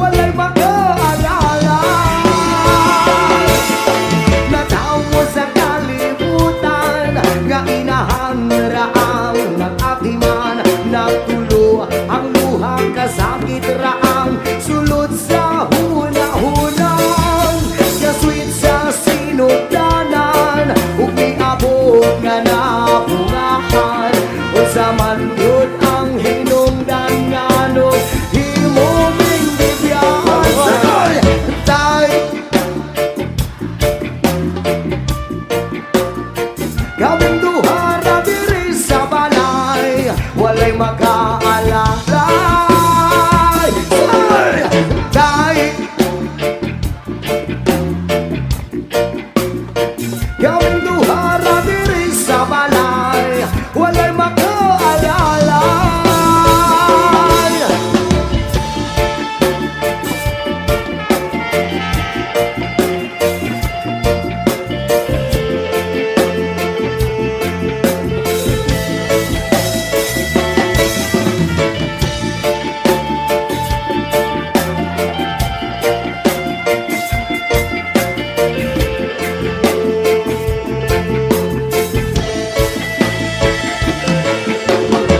walay mag-aalala. Natawo sa kalibutan, nga inahanraang nag-atiman, nagtulo ang luhang kasakit raang sulod sa hunahunang, kasweet sa sinugdanan, ug miabot nga napungahan, o sa manod ang hinungdan nga no himuming bibiyaan. Tay, kaming duha ra diri sa balay, walay mag-aalalay. Tay, kaming duha ra diri sa balay, walay mag-aalalay.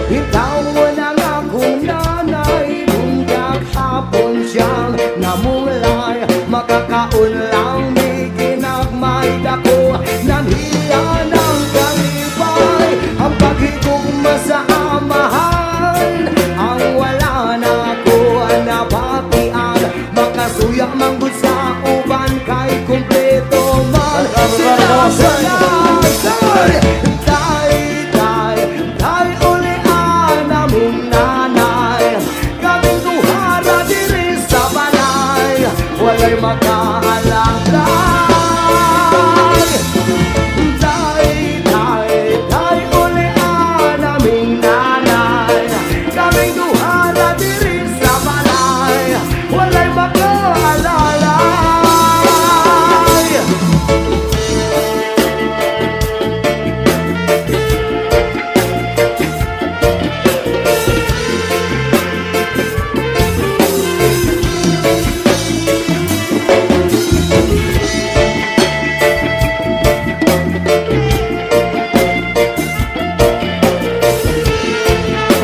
Ikaw ang akong nanay, nung daghapon siyang namulay, makakaon lang di kinagmay dako, nanhiya ng kalipay, ang paghigugma sa amahan, ang wala na ko nabatian, makasuya manggod sa uban kay kumpleto man sila sa tay, tay, tay, ulian among nanay, kaming duha ra diri sa balay, walay mag-aalalay. Tay, tay, tay, ulian aming nanay, kaming duha ra diri sa balay, walay mag-aalalay.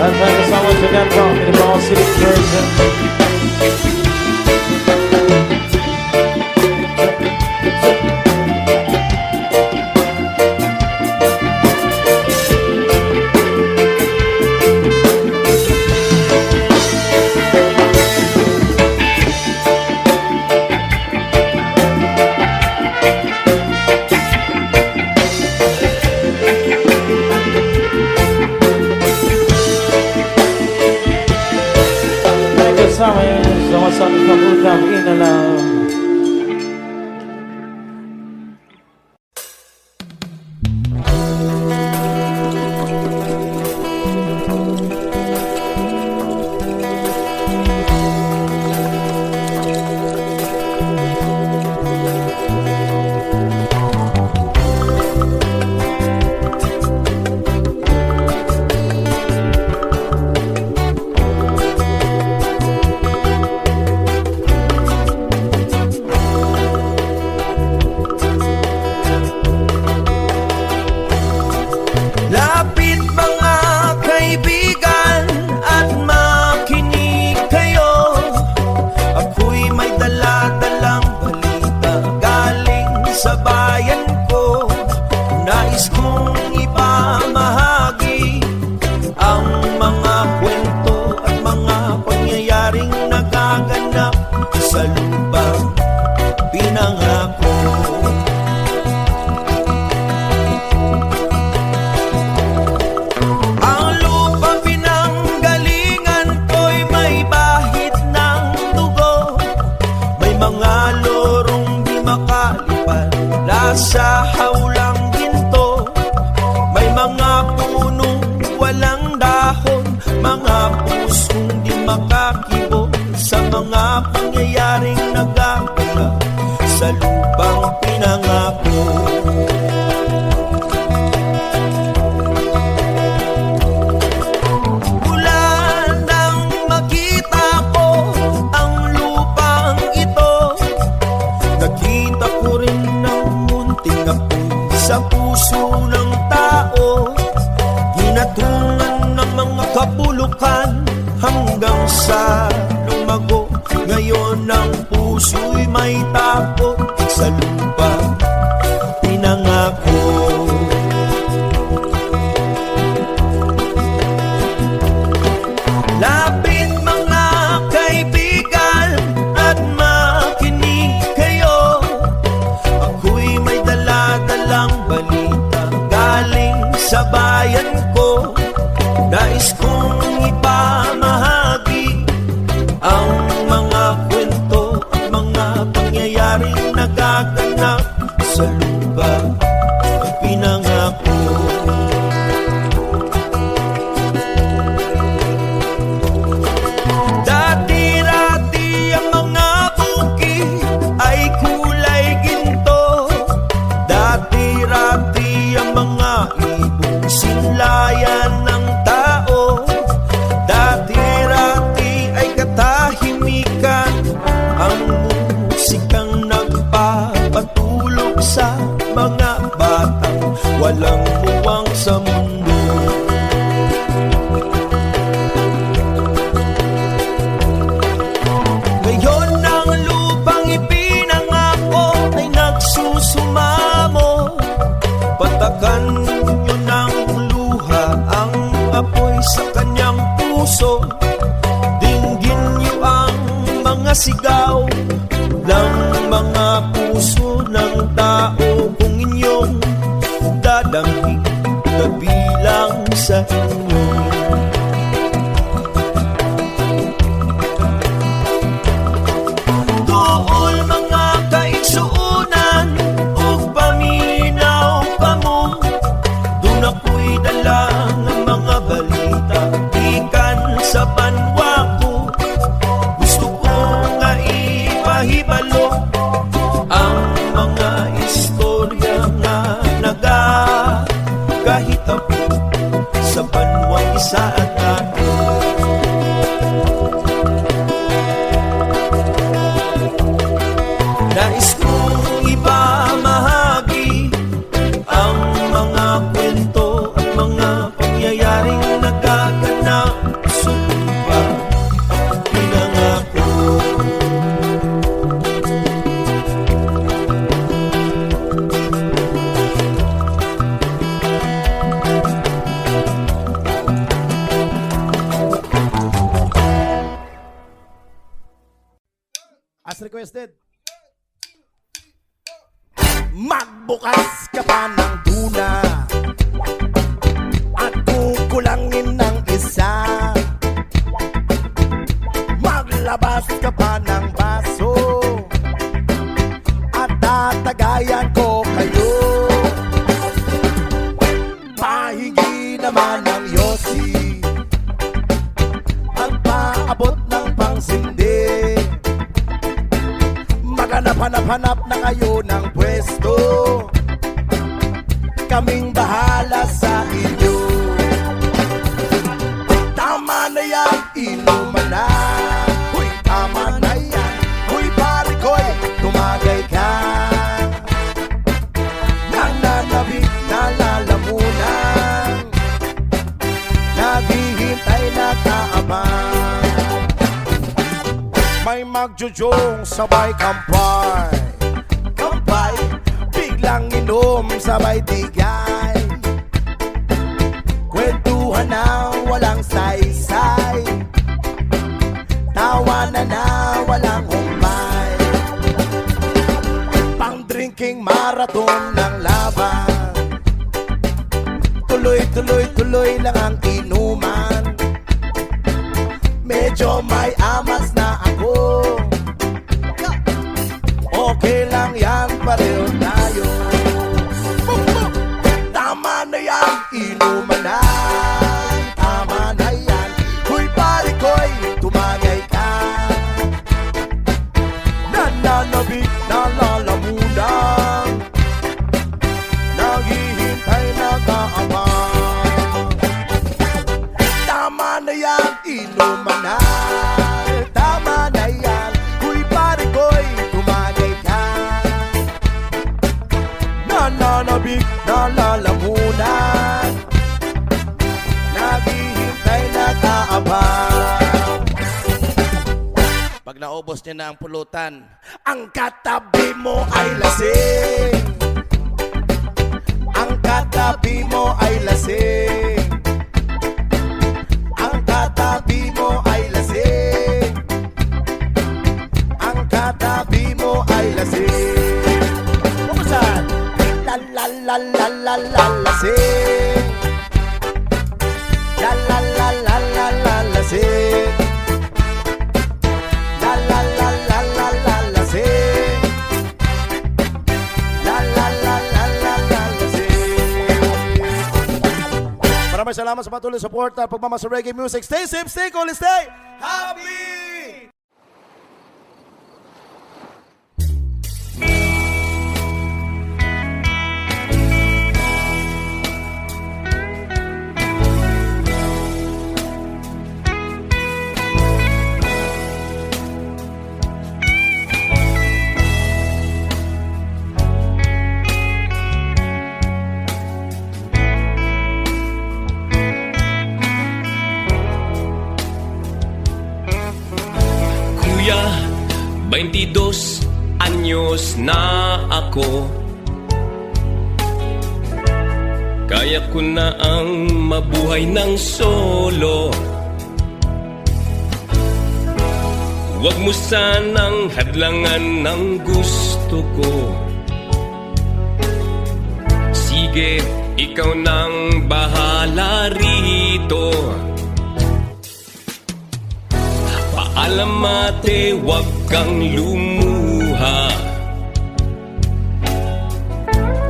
At thank you so much again po, Mindanao City Version. Sama-sama kabutang inalam. sa hawlang ginto. May mga punong walang dahon, mga pusong di makakibo sa mga pangyayaring nagaganap sa lupang pinangako. Mula nang makita ko ang lupa ngayon ang puso'y may takot sa lupa pinangako. Lapit mga kaibigan at makinig kayo. Ako'y may dala-dalang balita galing sa bayan ko. Nais kong ipamahagi ang mga kwento at mga pangyayaring nagaganap sa lupa ng pinangako. Dati-rati ang mga bukid ay kulay ginto. Dati-rati ang mga ibong sinlayan ng tao. Dati-rati ay katahimikan ang musikang nagpapatulog sa mga batang walang muwang sa mundo. Ngayon ang lupang ipinangako ay nagsusumamo. Patakan nyo ng luha ang apoy sa kanyang puso. Dinggin nyo ang mga sigaw ng mga puso ng tao kung inyong dadamhin kabilang sa inyo. Dool mga kaigsuunan ug paminaw pa mo. Doon ako'y dala ng mga balita ikan sa banwa ko. Gusto ko nga ipahibalo ang mga istorya nga nagakahitap sa banwang isa at ako. Nais kong ipamahagi ang mga kwento at mga pangyayaring nagaganap sa lupa pinangako. As requested. Magbukas ka pa ng tuna at kukulangin ng isa. Maglabas ka pa ng baso at tatagayan ko kayo. Pahingi naman ng yosi ang paabot ng pangsindi. Maghanap-hanap na kayo ng pwesto. Kaming bahala sa inyo. Tama na yan, inuman na. Uy, tama na yan. Uy, pare ko'y tumagay ka. Nananabik na lalamunan. Naghihintay na kaabang. May magjujong sabay kampay. Kampay, biglang inom sabay tigay. Kwentuhan na walang saysay. Tawanan na walang humpay. Pang-drinking marathon ng laban. Tuloy-tuloy-tuloy lang ang inuman. Medyo may amas na ako. Okay lang yan, pareho tayo. Tama na yan, inuman na. Tama na yan. Huy, pare ko'y tumagay ka. Nananabik na lalamunan. Naghihintay na kaabang. Tama na yan, inuman na. Tama na yan. Huy, pare ko'y tumagay ka. maubos niya na ang pulutan. Ang katabi mo ay lasing. Ang katabi mo ay lasing. Ang katabi mo ay lasing. Ang katabi mo ay lasing. Kumusta? La la la la la la lasing. La la la la la la lasing. La la la la la la lasing. La la la la la la lasing. Maraming salamat sa patuloy support at pagmamahal sa reggae music. Stay safe, stay cool, stay happy! Kuya, 22 anyos na ako. Kaya ko na ang mabuhay ng solo. Huwag mo sanang hadlangan ng gusto ko. Sige, ikaw nang bahala rito. Paalam ate, huwag kang lumuha.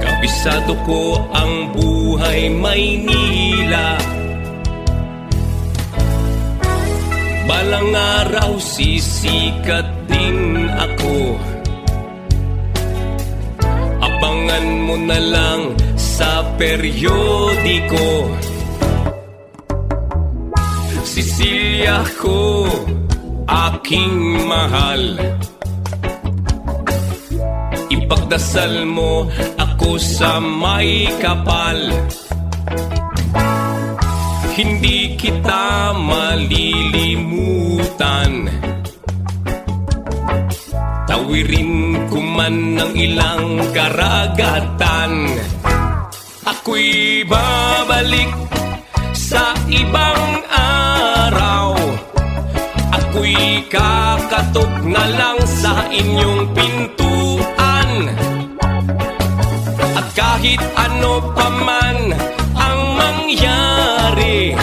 Kabisado ko ang buhay Maynila. Balang araw sisikat din ako. Abangan mo na lang sa periodiko. Cecilia ko, aking mahal, ipagdasal mo ako sa may kapal. Hindi kita malilimutan. Tawirin ko man ng ilang karagatan. Ako'y babalik sa ibang araw. Ako'y kakatok na lang sa inyong pintuan. At kahit ano pa man ang mangyari,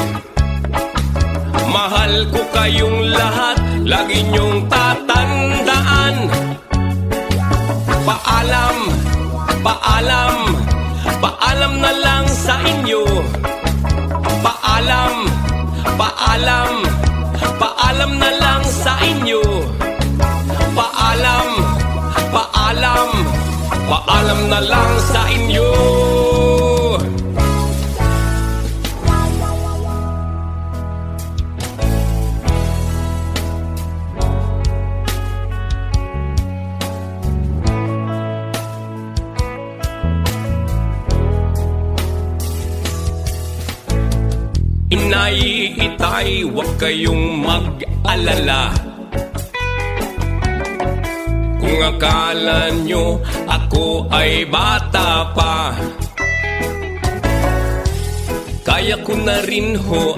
mahal ko kayong lahat, lagi niyong tatandaan. Paalam, paalam, paalam na lang sa inyo. Paalam, paalam, paalam na lang sa inyo. Paalam, paalam, paalam na lang sa inyo. Inay, itay, huwag kayong mag-alala. Kung akala nyo ako ay bata pa, kaya ko na rin ho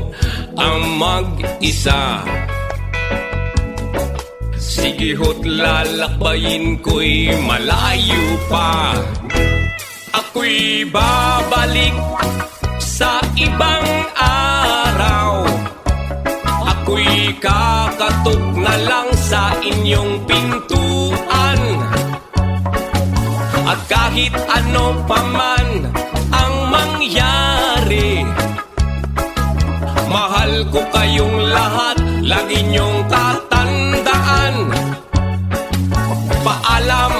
ang mag-isa. Sige ho't lalakbayin ko'y malayo pa. Ako'y babalik sa ibang araw. Ako'y kakatok na lang sa inyong pintuan. At kahit ano pa man ang mangyari, mahal ko kayong lahat, lagi niyong tatandaan. Paalam,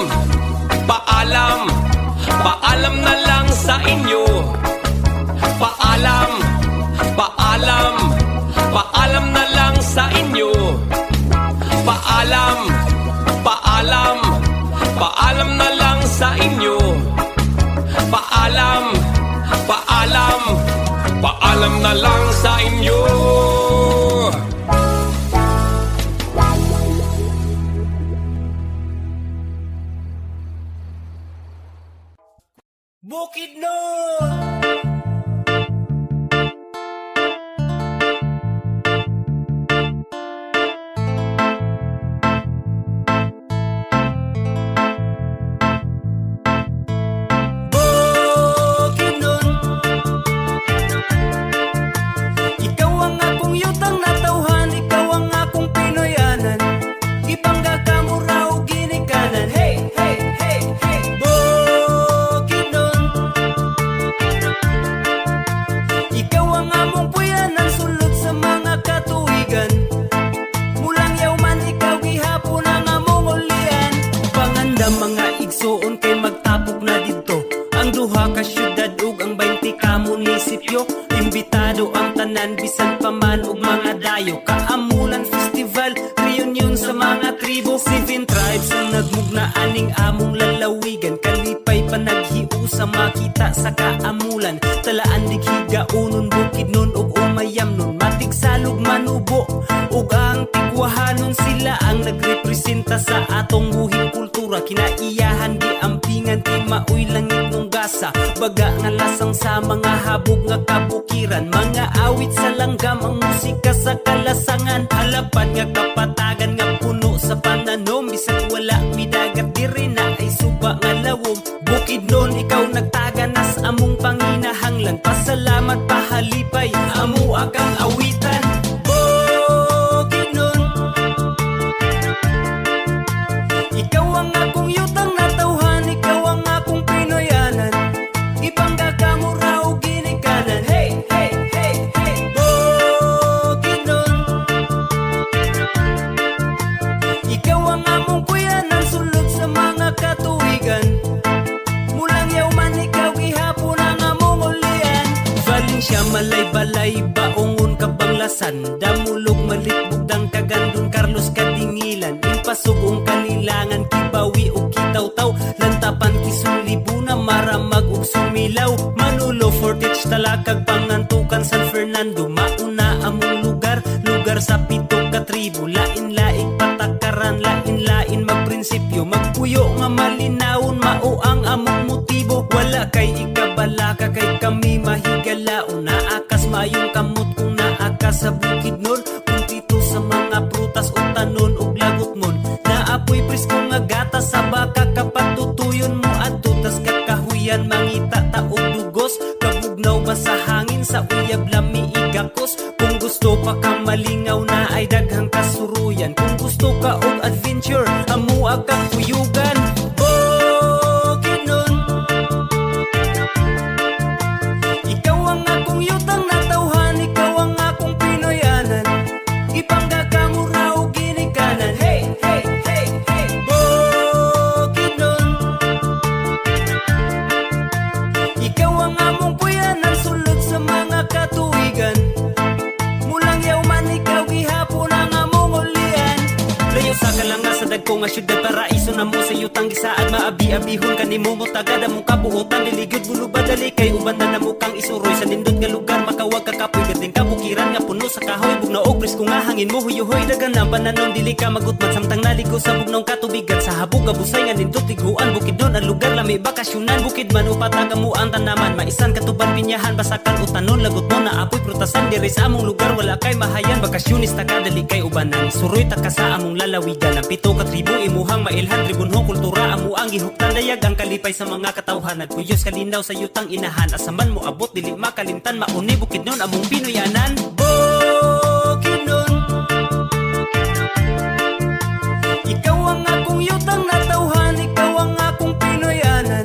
paalam, paalam na lang sa inyo. Paalam, paalam, paalam na lang sa inyo. Paalam, paalam, paalam na lang sa inyo. Paalam, paalam, paalam na lang sa inyo. Bukidnon. Ikaw ang akong yutang natawhan, ikaw ang akong Pinoyanan. Ipangga ka mo raw ginikanan. Hey, hey, hey, hey, Bukidnon. Ikaw ang among puyanan, sulod sa mga katuigan. Mulang yaw man ikaw gihapon ang among ulian. Panganda mga igsoon kay magtapok na dito ang duha ka syudad ug ang 20 ka munisipyo. Imbitado ang tanan bisan pa man og mga dayo. Kaamulan festival, reunion sa mga tribo. 7 tribes ang nagmugna aning among lalawigan. Kalipay pa naghiusa makita sa kaamulan. Talaan dighiga unon Bukidnon ug umayam nun. Matigsalog manubo ug ang tigwahanon, sila ang nagrepresenta sa atong buhing kultura. Kinaiyahan giampingan ti maoy langit nung gasa. Baga nga lasang sa mga habog nga kabukiran. Mga awit sa langgam ang musika sa kalasangan. Halapad nga kapatagan nga puno sa pananom. Bisag wala midagat diri na ay suba nga lawom. Bukidnon ikaw nagtaganas among panginahanglan. Pasalamat pahalipay amo akang awitan. Bukidnon. Ikaw ang akong yutang natawhan, ikaw ang akong Pinoyanan. Ipangga ka mo raw ginikanan. Hey, hey, hey, hey, Bukidnon. Ikaw ang among puyanan, sulod sa mga katuigan. Mulang yaw man ikaw gihapon ang among ulian. Valencia, Malay-balay, Baongon, Kabanglasan, Damulog, Malitbugdang, Kagandun, Carlos, Kadingilan, Impasugong, Kalilangan, Kibawi ug Kitaw-taw, Lantapan, Kisulibuna, Maramag ug Sumilaw, Manulo, Fortich, Talakag, Pangantukan, San Fernando. Mauna among lugar, lugar sa 7 ka tribo. Lain-laing patakaran, lain-lain magprinsipyo. Magpuyo nga malinawon, mao ang among motibo. Wala kay ikabalaka, kay kami mahigalaon. Naakas mayong kamot kung naakas sa Bukidnon. Kung tito sa mga prutas o tanon o lagot mon. Naapoy presko nga gatas sa baka kapatutuyon mo. At tutas kakahuyan mangita taog dugos. Kabugnaw ba sa hangin sa uyab lami igakos. Kung gusto pa ka malingaw na ay daghang kasuruyan. Kung gusto ka og adventure, amua kang kuyugan. Bukidnon. Ikaw ang akong yutang natawhan, ikaw ang akong Pinoyanan. Ipangga ka mo raw ginikanan. Hey, hey, hey, hey, Bukidnon. Ikaw ang among puyanan, sulod sa mga katuigan. Mulang yaw man ikaw gihapon ang among ulian. Layo sa kalanga sa dagko nga syudad, paraiso na mo sa yutang gisaad. Maabi-abihon kanimo mo tagada mong kabuotan. Liligod bulubad dali kay ubanda na mukang isuroy. Sa nindot nga lugar makawag kakapoy gating kabukiran nga puno sa kahoy. Bugnaog presko nga hangin mo huyuhoy. Dagan ang pananom dili ka magutman. Samtang naligo sa bugnaong katubigan. Sa habog abusay nga nindot tiguan. Bukidnon ang lugar lami bakasyonan. Bukidman upataga mo ang tanaman. Maisan katuban pinyahan basakan o tanon. Lagot mo na apoy prutasan diri sa among lugar. Wala kay mahayan bakasyonista ka dali kay ubanan. Suroy ta ka sa among lalawigan. Ang 7 ka tribo imuhang mailhan. Tribunhong kultura amo ang gihuptan. Dayag ang kalipay sa mga katawhanan. Puyos kalinaw sa yutang inahan. Asaman mo abot dili makalimtan. Mauni Bukidnon among Pinoyanan. Bukidnon. Ikaw ang akong yutang natawhan, ikaw ang akong Pinoyanan.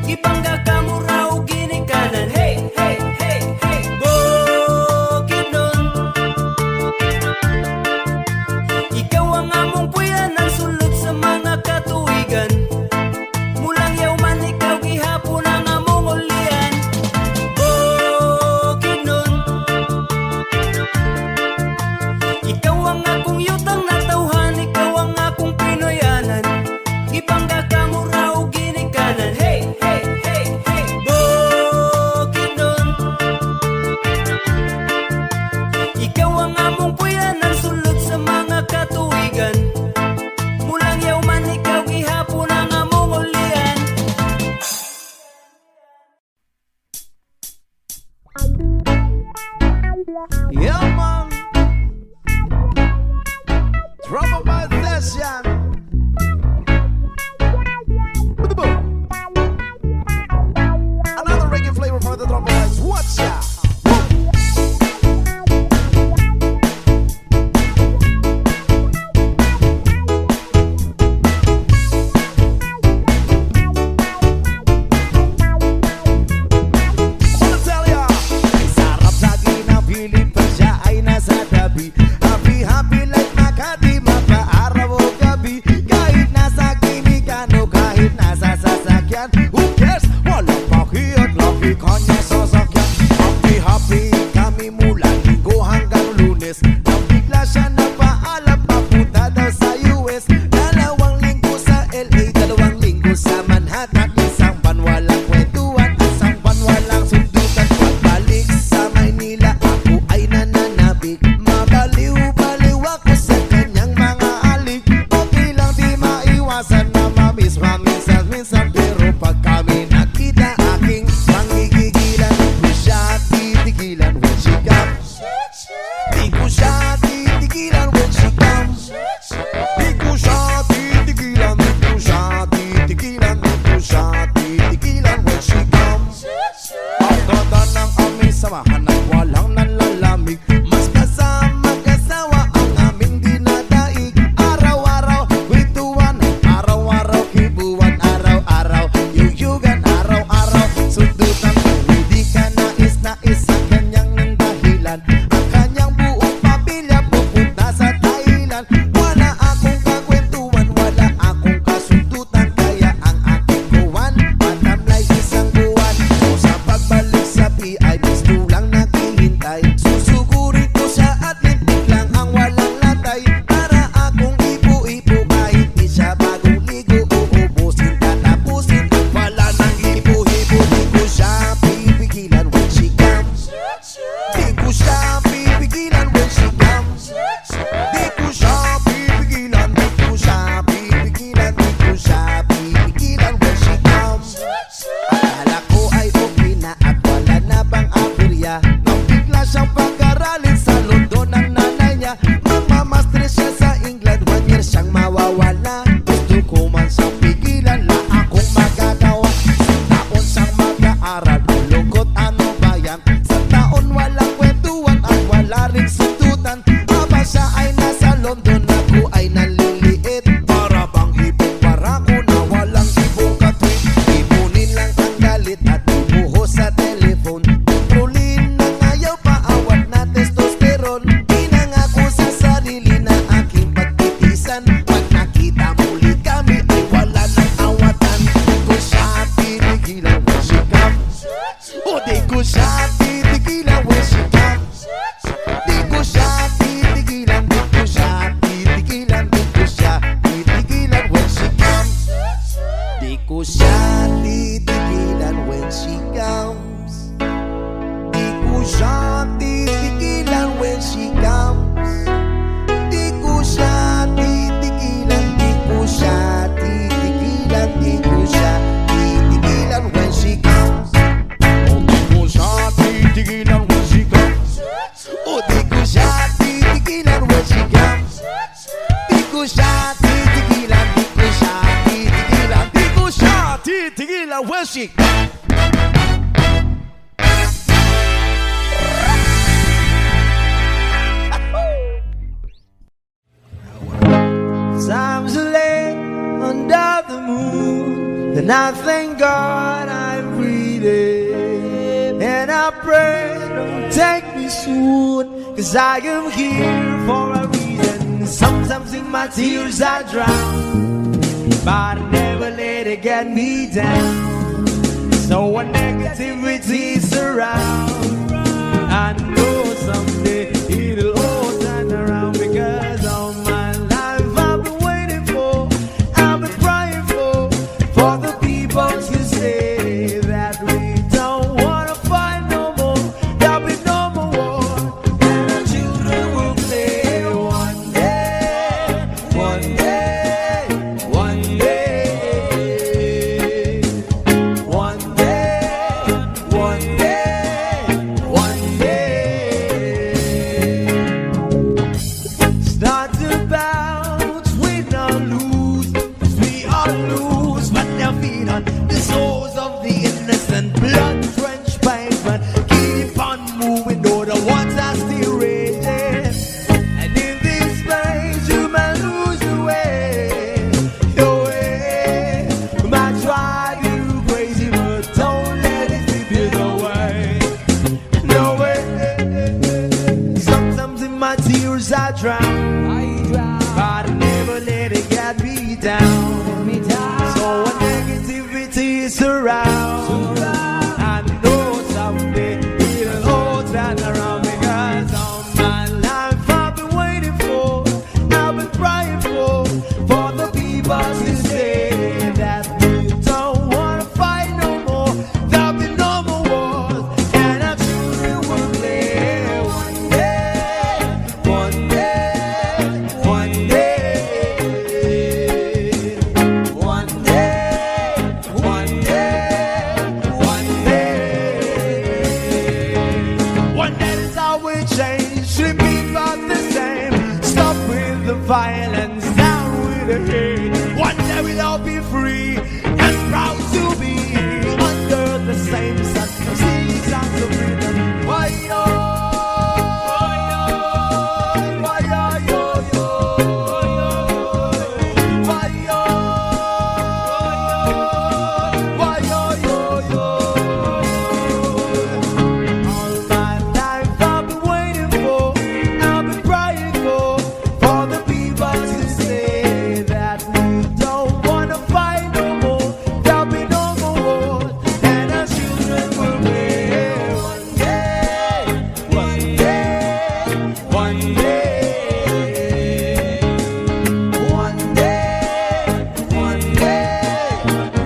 Ipangga ka mo raw ginikanan. Hey, hey, hey, hey, Bukidnon. Ikaw ang among puyanan, sulod sa mga katuigan. Mulang yaw man ikaw gihapon ang among ulian. Bukidnon. Yeah, man. Trouble by session. Another reggae flavor for the trouble boys. Watch out. Times late under the moon, and I thank God I'm breathing, and I pray don't take me soon, 'cause I am here for a reason. Sometimes in my tears I drown, but I never let it get me down. So when negativity surround, I know someday it'll all turn around, because all my life I've been waiting for, I've been crying for the people to say that we don't wanna fight no more, there'll be no more war, and our children will play one day, one day, one day, one day, one day, are loose, but their feet on the souls of the innocent. Blood-drenched pavement, keep on moving, though the water still raging. And in this place, you may lose your way, your way. You might try to do crazy, but don't let it slip you away. No way. Sometimes in my tears I drown, but I never let it get me down. So when negativity surrounds, I know someday it'll all turn around, because all my life I've been waiting for, I've been crying for the people to say that we don't wanna fight no more. There'll be no more wars, and our children will play one day, one day, one day, one day, one day, one day. One day is how we change, should be about the same. Stop with the violence, down with the hate. One day we'll all be free and proud to be under the same sun. Seas of the freedom. Why yo? Why yo yo yo? Why yo? Why yo yo yo? All my life I've been waiting for, I've been crying for the people to say that we don't wanna fight no more. There'll be no more wars, and our children will live one day, one day, one day, one day, one day,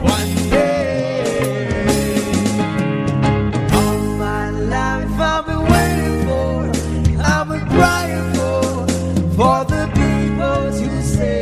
one day. All my life I've been waiting for, I've been crying for the people to say.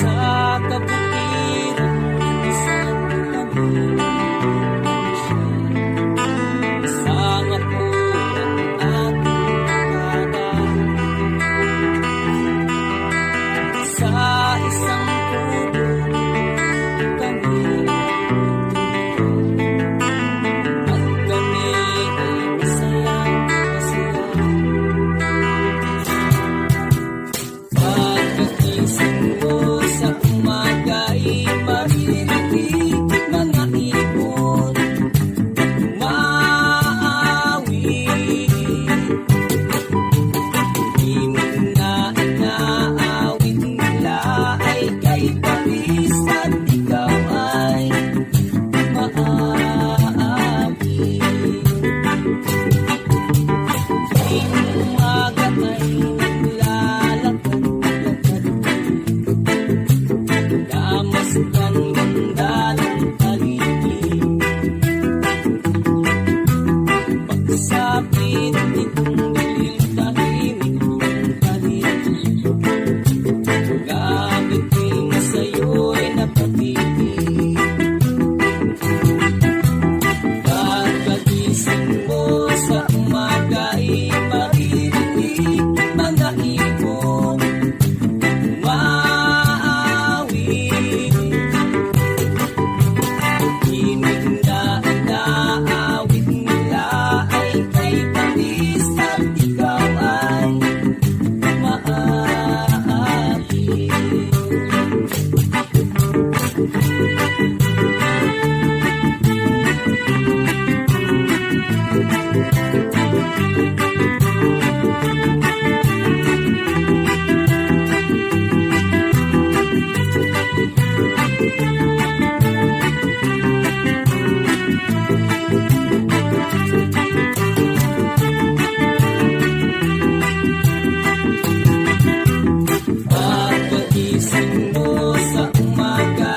Sa kabutiran, isang lamig siya. Isang ako ang ating nakada. Sa isang puno kami at kami ay masaya-masaya. Pagkagising mo sa umaga ay maririnig mga ibon umaawi. Himig na inaawit nila ay kay Paris at ikaw ay maawi. Tuwing umaga ay naglalakad-lakad, damasdan ganda ng paligid. Pagsapit nitong dilim, tahimik ng paligid. Pag-abitin na sa'yo'y napatigil. Pagkagising mo sa umaga ay maririnig mga ibon umaawi. Himig na inaawit nila ay kay Paris at ikaw ay maaari. Pagkagising mo sa umaga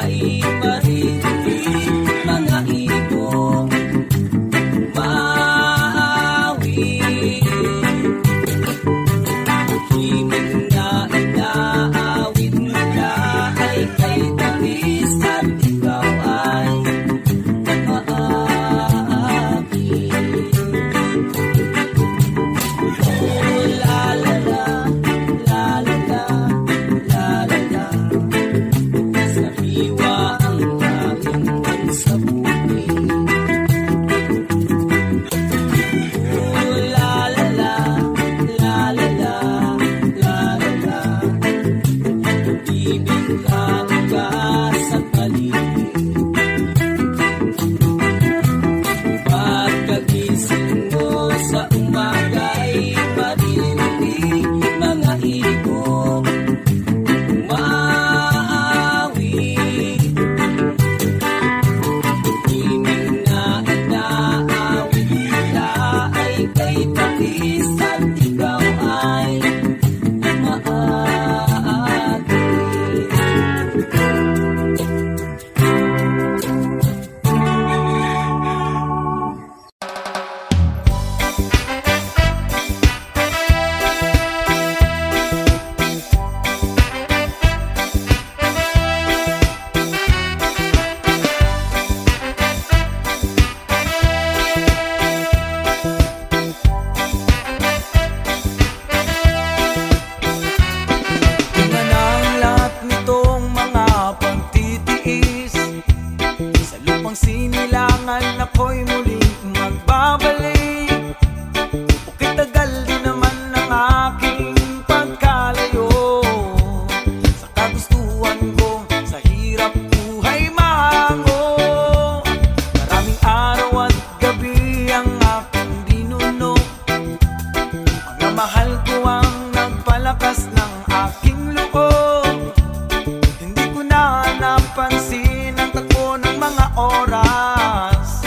napapansin ang takbo ng mga oras.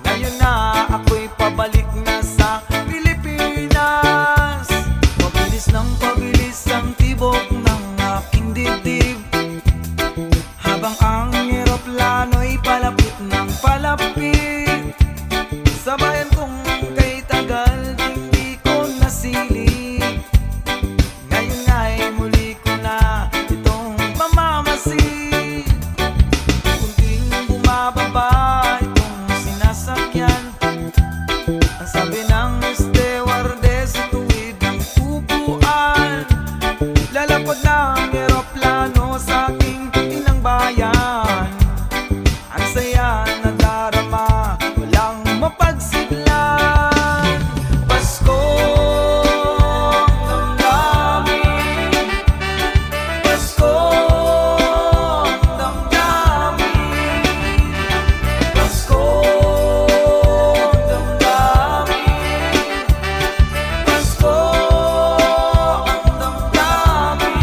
Ngayon na ako'y pabalik na sa Pilipinas. Pabilis ang tibok ng aking dibdib, habang ang eroplano'y palapit ng palapit. Sa bayan kong kay tagal di ko nasilip, ngayon ay muli ko na itong mamamasid. Kunting bumababa itong sinasakyan, ang sabi ng stewardess tuwid ng upuan. Lalapag ng eroplano sa aking inang bayan, ang saya na darama, walang mapagsidlan. Paskong damdamin, Paskong damdamin, Paskong damdamin, Paskong damdamin.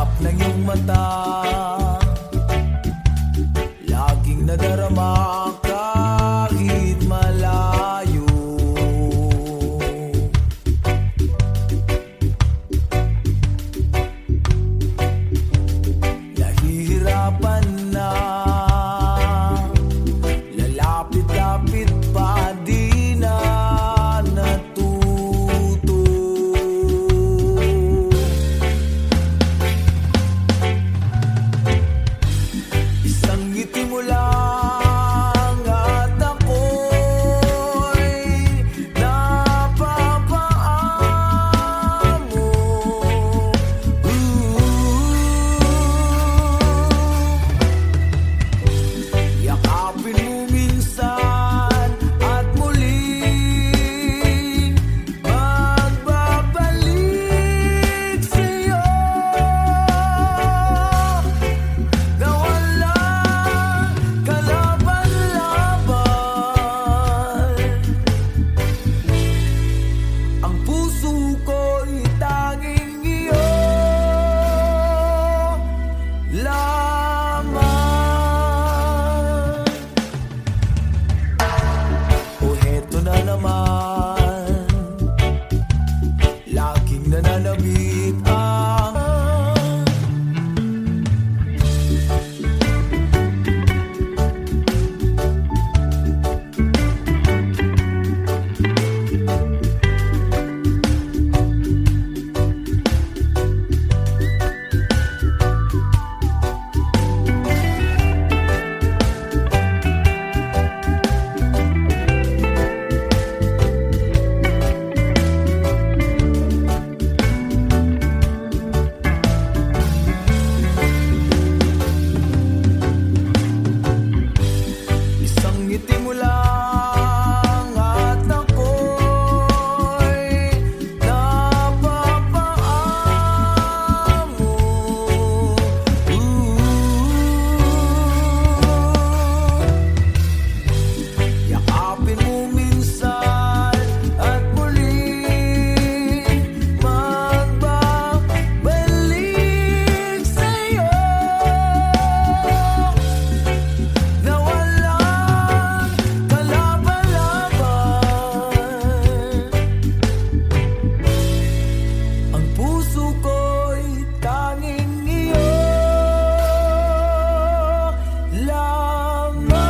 Ulap ng iyong mata, laging nadarama kahit malayo. Nahihirapan na, lalapit-lapit pa, di na natuto. Isang ngiti mo lang at ako'y napapaamo. Yakapin mo minsan at muling magbabalik sa'yo na walang kalaban-laban. Ang puso ko'y tanging iyo lamang. O heto na naman, laging nananabik ang isang ngiti mo lang at ako'y napapaamo. Yakapin mo minsan at muling magbabalik sa'yo na walang kalaban-laban. Ang puso ko'y tanging iyo lamang.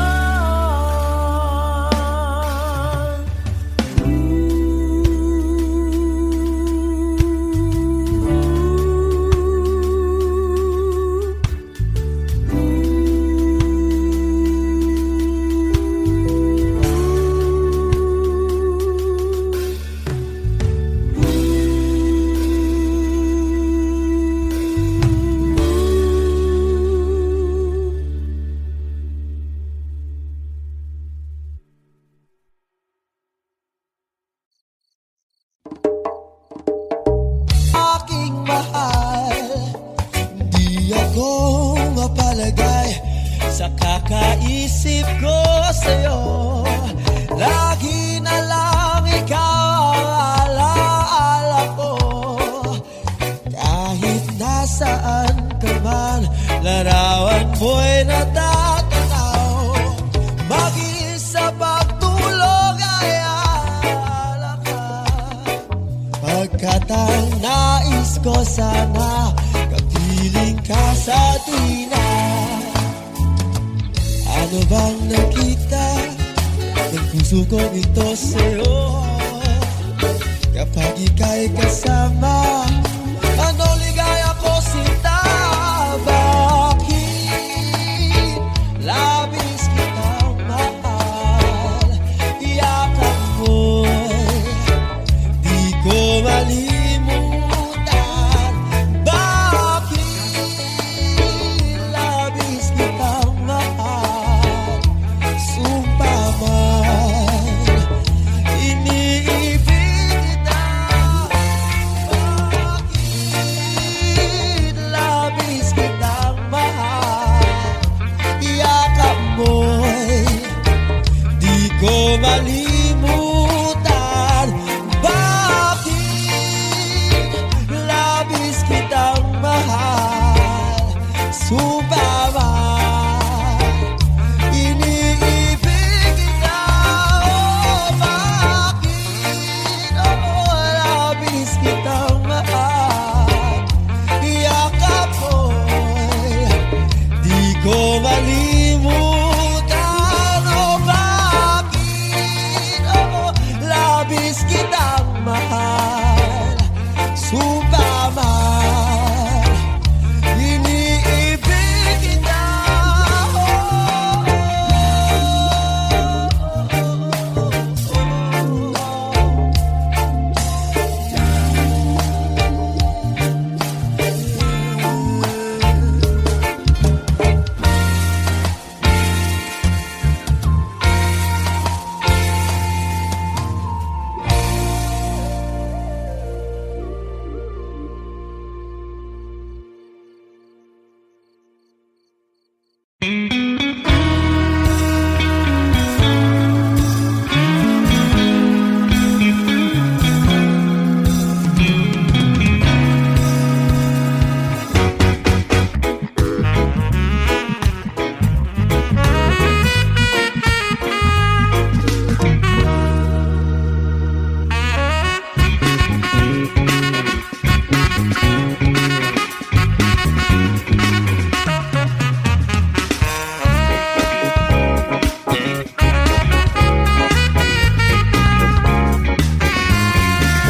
Aking mahal, di ako mapalagay sa kakaisip ko sa'yo. Lagi na lang ikaw ang alaala ko. Kahit nasaan ka man, larawan mo'y natatanaw. Mag-isa pagtulog ay alaala ka. Pagkat ang nais ko sana, kapiling ka sa tuwina. Ano bang nakita ng puso ko ito sa'yo? Kapag ika'y kasama, ano ligaya ko sinta? Bakit labis kitang mahal? Iyakan mo'y di ko malimutan. Bakit labis kitang mahal? Sumpa man, iniibig kita. Bakit labis kitang mahal? Iyakan mo'y di ko malimutan. Bakit labis kitang mahal? Superman. Iniibig kita, oh bakit? Oh, labis kitang mahal. Yakap ko'y di ko malimutan, oh bakit? Oh, labis kitang mahal. Superman, iniibig kita,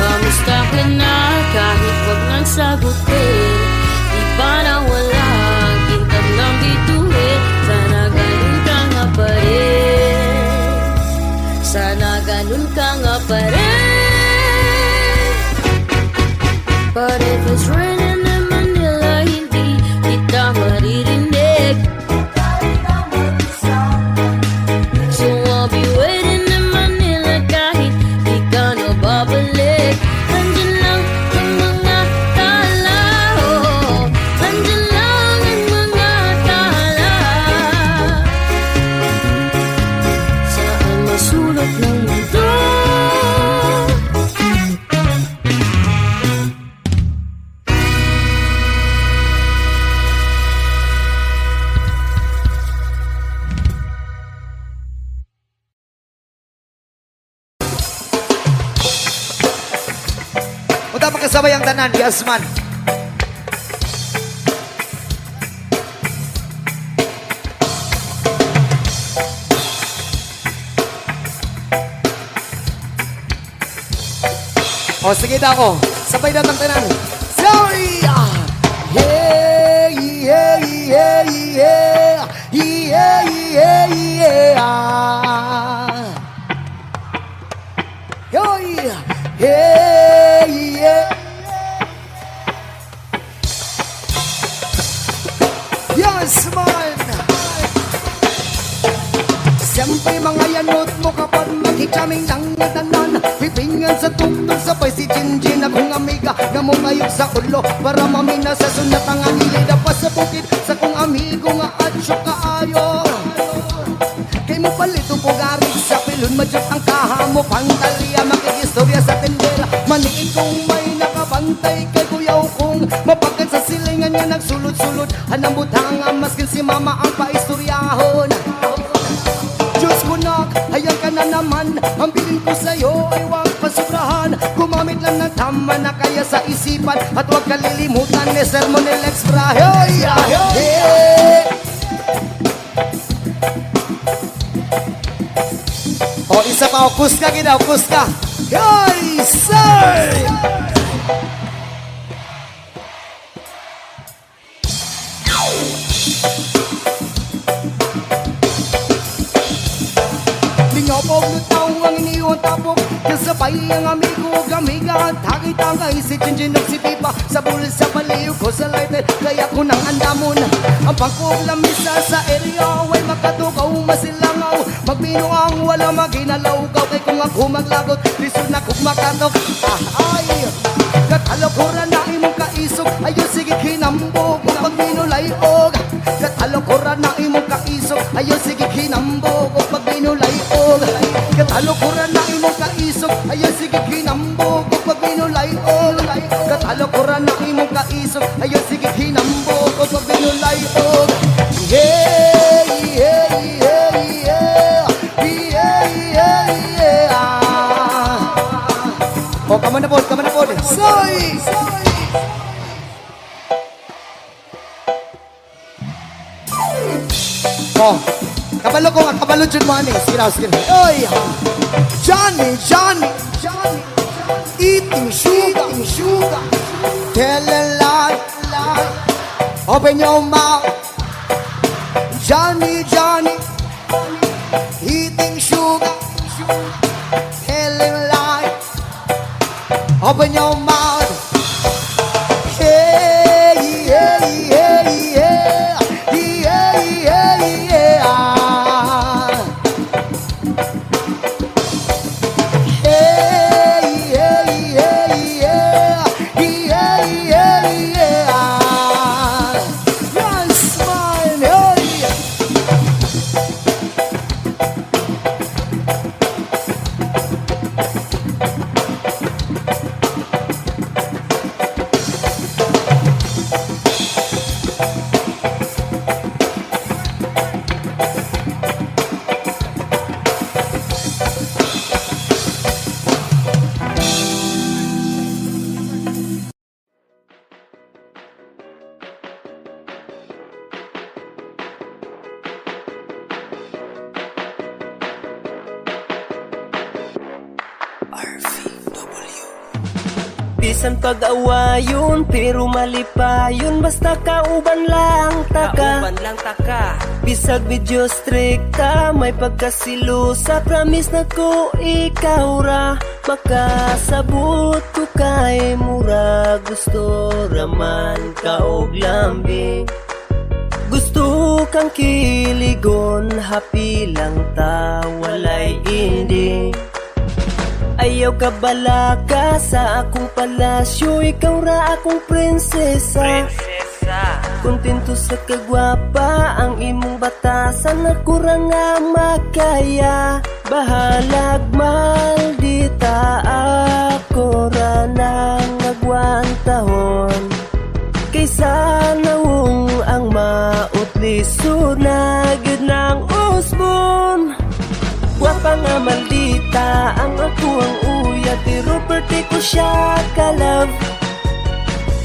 Kamusta ka na kahit wag nang sagutin? Di ba na wala ang tingkad ng bituin? Sana ganun ka nga pa rin. Sana ganun ka nga pa rin. But if it's raining in Manila, hindi kita maririnig. So I'll be waiting in Manila kahit di ka na babalik. Nandyan lang ang mga tala, oh. Nandyan lang ang mga tala. Saan masulot ng mundo? O dapat kasabay ang tanan, Yasman. O sige na ako, sabay na ang tanan. Sorry! Yeah, yeah, yeah, yeah, yeah, yeah, yeah. Yo, yeah, yeah. Yes, man. Siyempre mga yanot mo kapag maghikaming ng tanan. Pipingan sa tugtog sabay si Jinjin akong amiga nga mo ngayog sa ulo para mamina sa sunat ang anilida pa sa bukid sa kong amigo nga adsyo kaayo. Kay mo palito pugarig sa pilon madyot ang kahamo pangtalya makikistorya sa tendera maniin kong may nakabantay kay kuyaw kong mapagan sa silingan niya nagsulod-sulod hanang butanga maskin si mama ang paistoryahon. Diyos ko nak, hayang ka na naman. Ang bilin ko sa'yo ay huwag pasubrahan. Gumamit lang ng tama na kaya sa isipan. At huwag kalilimutan ni Sermon ni Lex Brahe. O isa pa, kuska gina, kuska. Yoy, sir! Lingapog lutaw ang iniwan tapok kasabay ang amigo gamiga tagay-tagay si Jinjin at si Pipa sa bulsa baliw ko sa lighter kaya ko nang andamon ang pangkog lamisa sa area way makatukaw masilangaw magbinuang wala maginalawgaw kay kung ako maglagot lisod na kung makatok ay katalokoran na imong kaisog ayo sige kinambog pag minulay-og katalokoran na imong kaisog ayo sige kinambog pag minulay-og katalokoran na imong kaisog ayo sige kinambog pag minulay-og katalokoran na imong kaisog ayo sige kinambog pag minulay-og Oh, kabalo ko nga, kabalo dyan mo ani. Sige na, sige na. Oy, Johnny, Johnny, Johnny, eating sugar, telling lie. Open your mouth, Johnny, Johnny, eating sugar, telling lie. Open your mouth. Yeah, yeah, yeah, yeah, yeah, yeah, yeah. Yeah, yeah, yeah, yeah, yeah, yeah, yeah. Yes, man, yeah. Bisan pag-awayon, pero malipayon. Basta kauban lang taka. Bisag medyo strikta, may pagkasilusa. Promise na ko ikaw ra makasabot ko kay mura. Gusto raman ka og lambing, gusto kang kiligon. Happy lang ta, walay ending. Ayaw ka balaka sa akong palasyo, ikaw ra akong prinsesa. Kontento sa kagwapa ang imong batasan, ako ra nga makaya. Bahalag maldita, ako ra nang nagwantahon. Kaysa nawong ang mautliso na gyud ng usbon. Wapa nga maldita ang ako ang uya, pero perte ko siya ka-love.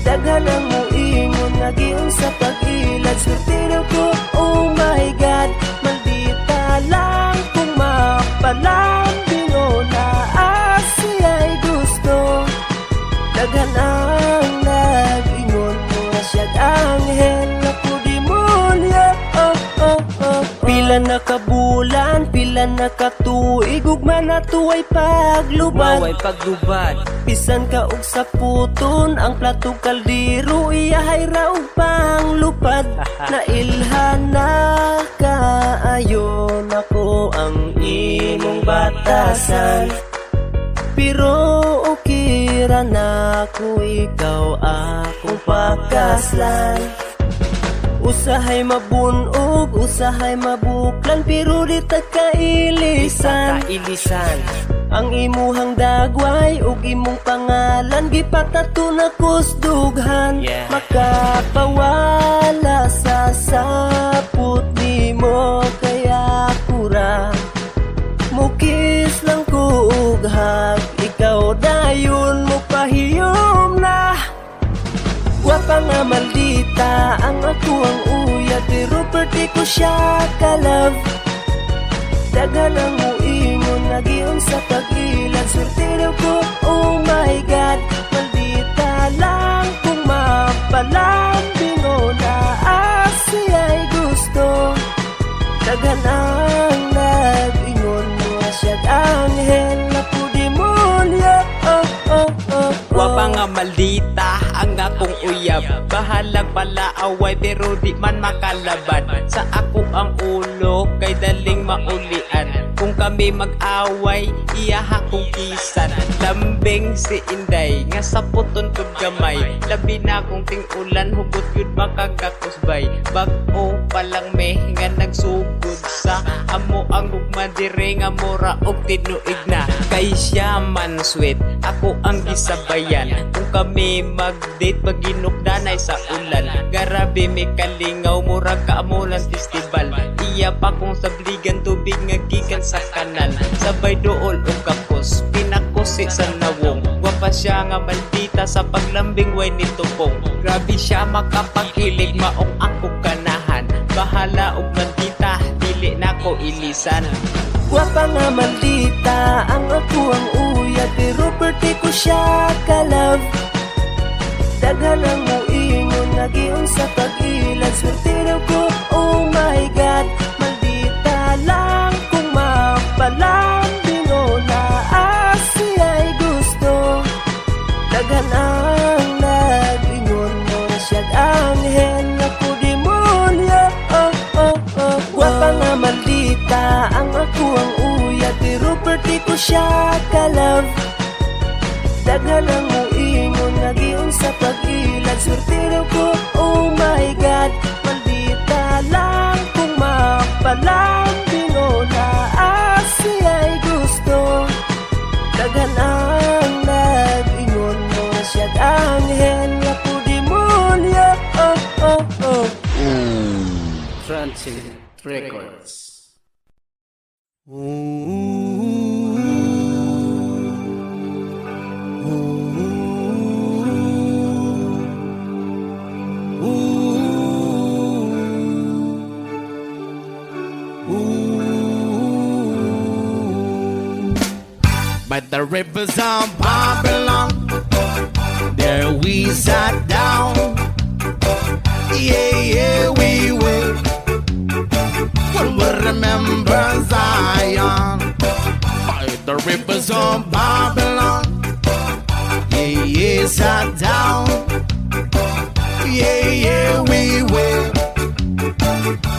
Daghan ang muingon, nagiyon sa pag-ilad. Swertero ko, oh my God. Maldita lang kung mapalambing o naasi ay gusto. Daghan ang nag-ingon, mga siyag anghel, ako demonyo. Pila na kabulan, pila na katuig, ugma na tuway paglubad. Bisan ka og sa puton, ang plato kaldero, iyahay ra og panglupad. Nailhan na kaayon ako ang imong batasan, pero okay ra na ko, ikaw akong pakaslan. Usahay mabunog, usahay mabuklan, pero di ta kailisan. Ang imuhang dagway ug imong pangalan, gipatato na kusdughan. Makapawala sa saput nimo, kaya kura mukis lang ko ug hag. Ikaw dayon mo pahiyom na. Wapa nga maldita ang ako ang uya, pero perte ko siya ka-love. Daghan ang muingon, nagiyon sa pag-ilad. Swertero ko, oh my God. Maldita lang kung mapalambing o naasi ay gusto. Daghan ang nag-ingon, mga siyag anghel, ako demonyo. Wapa nga maldita ang akong uyab, bahalag pala away, pero di man makalaban. Sa ako ang ulo, kay daling maulian. Kung kami mag-away, iyaha kong kisan. Lambing si Inday, nga sa puton kong gamay. Labi na kong ting-ulan, hugot yun makagakusbay. Bag-o palang may nga nagsugod sa amo ang gugmadire, nga mura og tinuig na. Kay siya man sweet, ako ang gisabayan. Kung kami mag-date, paginukdanay sa ulan. Garabi may kalingaw, murag kaamulan festival. Iya pa kong sabligan, tubig nga gikan sa kanal. Sabay dool o kapos, pinakusi sa nawong. Wapa siya nga maldita, maldita sa paglambing way nito pong. Grabe siya makapaghilig maong ako kanahan. Bahala og maldita, dili na ko ilisan. Gwapa nga maldita, ang ako ang uyab, pero perti ko siya ka-love. Daghan ang muingon, nagiyon sa pag-ilad, swerte raw ko, oh my God. Maldita lang kung mapalambing o naasiya'y gusto. Daghan ang nag-ingon mo, siya'y anghel, ako demonyo. Gwapa nga maldita, ang ako ang uyab, pero perti ko siya ka-love. Daghan ang muingon, nagiyon sa pag-ilad, swerte raw ko, oh my God. Maldita lang kung mapalambing o naasiya'y gusto. Daghan ang nag-ingon mo, siya'y anghel, ako demonyo. Transit Records. By the rivers of Babylon, there we sat down. Yeah, yeah, we will. We'll remember Zion. By the rivers of Babylon, yeah, yeah, sat down. Yeah, yeah, we will.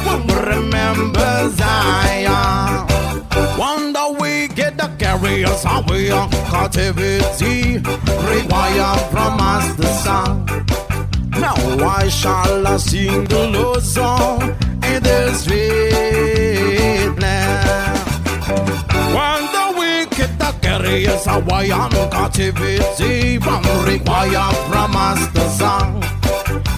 We'll remember Zion. One day we get the carriers away on captivity, require from us the song. Now why shall I sing the Lord's song in the street land? When the wicked the carriers away on captivity, from require from us the song.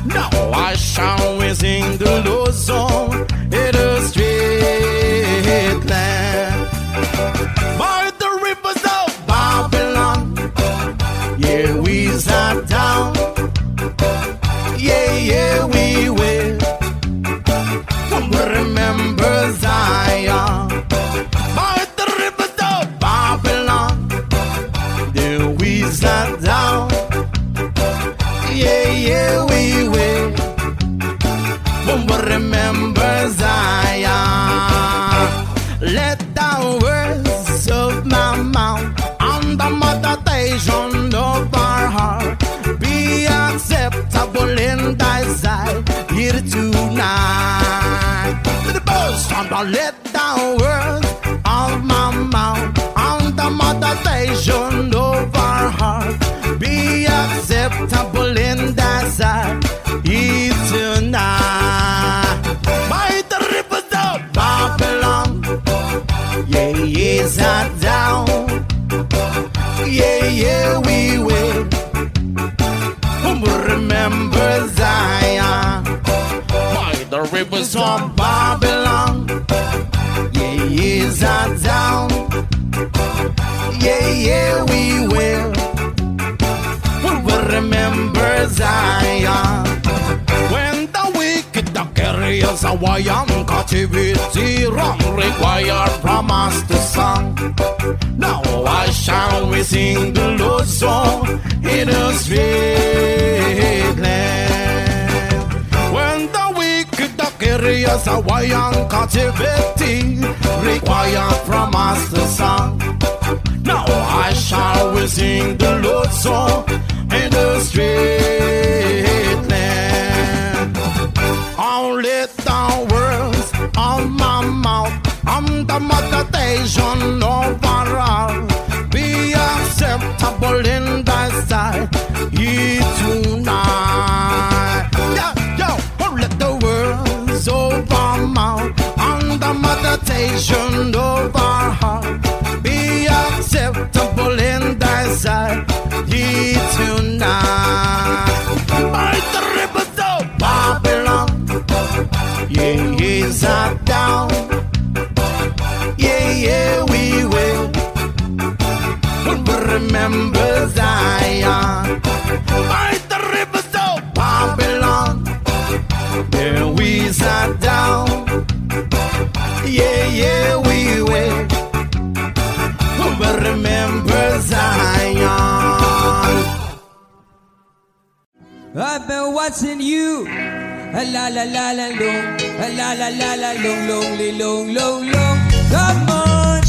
Now why shall we sing the Lord's song in the street land? By the rivers of Babylon, yeah, we sat down. Yeah, yeah, we will. Remember Zion. By the rivers of Babylon, there we sat down. Yeah, yeah, we will. Remember Zion. Let the words of my mouth and the meditation of our heart be acceptable in thy sight here tonight. The boast and let the words of my mouth and the meditation of our heart be acceptable in thy sight here tonight. By the rivers of Babylon, yeah, yeah, sat down. Yeah, yeah, we will. Remember Zion. By the rivers of Babylon, yeah, yeah, sat down. Yeah, yeah, we will. Remember Zion. When the wicked the carriers away on captivity, wrong required from us to song. Now why shall we sing the Lord's song in the street land? When the wicked the carriers away on captivity, required from us the song. Now why shall we sing the Lord's song in the street land? Only the words of my mouth and the meditation of our heart be acceptable in thy sight here tonight. Yeah, yo, let the words of our mouth and the meditation of our heart be acceptable in thy sight here tonight. By the rivers of Babylon, yeah, yeah, sat down. Yeah, yeah, we will. Remember Yeah, we sat down. Yeah, yeah, we will. But remember Zion. I've been watching you. A la la la la long, a la la la la long, long, long, long, long. Come on.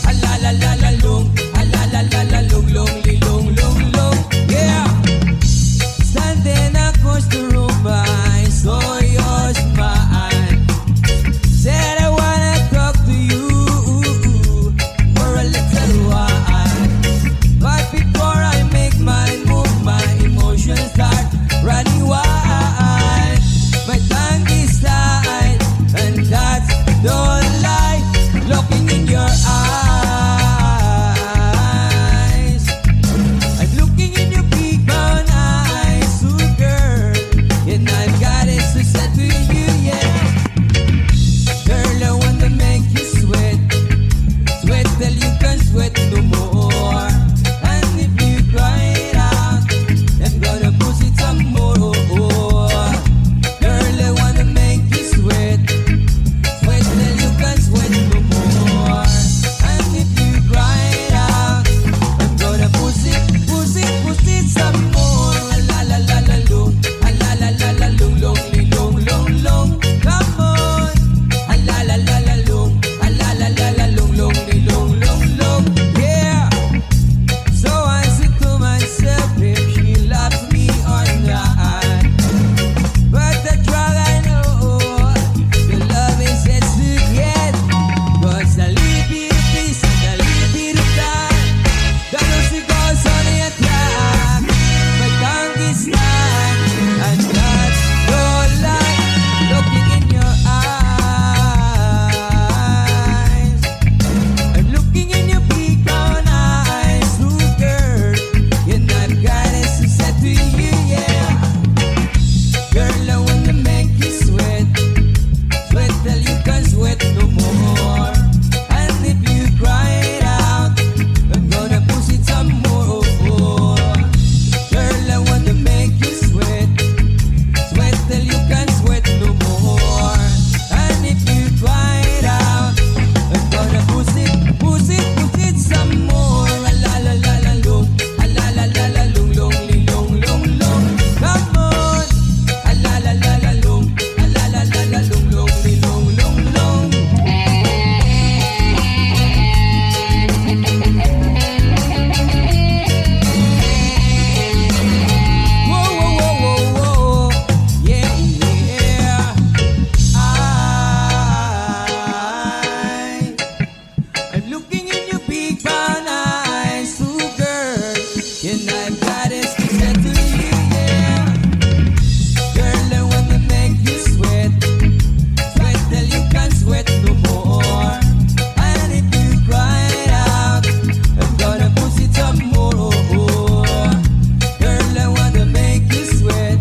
A la la la la long, a la la la la long, long, long, long, long. Yeah. Standing across the room, I saw your smile. Said I wanna talk to you for a little while. But before I make my move, my emotions start running wild. My tongue is tied, and that's don't lie. Looking in your eyes, I'm looking in your big brown eyes, ooh girl, and I've got it to say to you, yeah. Girl, I wanna make you sweat, sweat till you can't sweat no more. And if you cry it out, I'm gonna push it some more. Girl, I wanna make you sweat, sweat till you can't sweat no more. And if you cry it out, I'm gonna push it some more. La la la la long, la la la la long, long, long, long, long. Come on. A la la la la long, a la la la la long, long, long, long, long. Yeah. So I said to myself, if she loves me or not. But the drug I know, the love is yet to get. 'Cause a little bit of peace and a little bit of time, that also goes on the attack. My tongue is tied, and that's no lie. Looking in your eyes, I'm looking in your big brown eyes, ooh girl, and I've got it to say to you, yeah. Girl, I wanna make you sweat, sweat till you can't sweat no more. And if you cry it out, I'm gonna push it some more. Girl, I wanna make you sweat, sweat till you can't sweat no more. And if you cry it out, I'm gonna push it some more. A la la la la long, a la la la la long, long, long, long, long. Come on. A la la la la long, a la la la la long, long, long, long, long. Whoa, whoa, whoa, whoa, whoa. Yeah, yeah. I'm looking in your big brown eyes, ooh girl, and I've got it to say to you, yeah. Girl, I wanna make you sweat, sweat till you can't sweat no more. And if you cry it out, I'm gonna push it some more. Girl, I wanna make you sweat,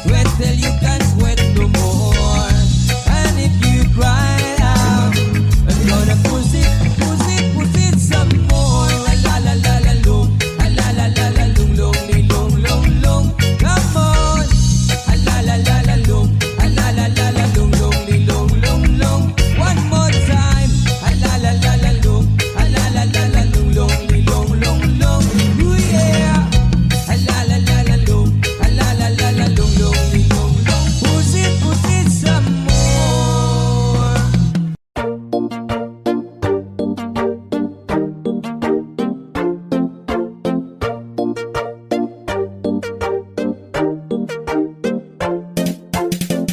sweat till you can't sweat no more. And if you cry it out, I'm gonna push it some more. A la la la la long, a la la la la long, long, long, long, long. Come on. A la la la la long, a la la la la long, long, long, long, long. One more time. A la la la la long, a la la la la long, long, long, long, long. Ooh yeah. A la la la la long, a la la la la long, long, long, long. Push it some more.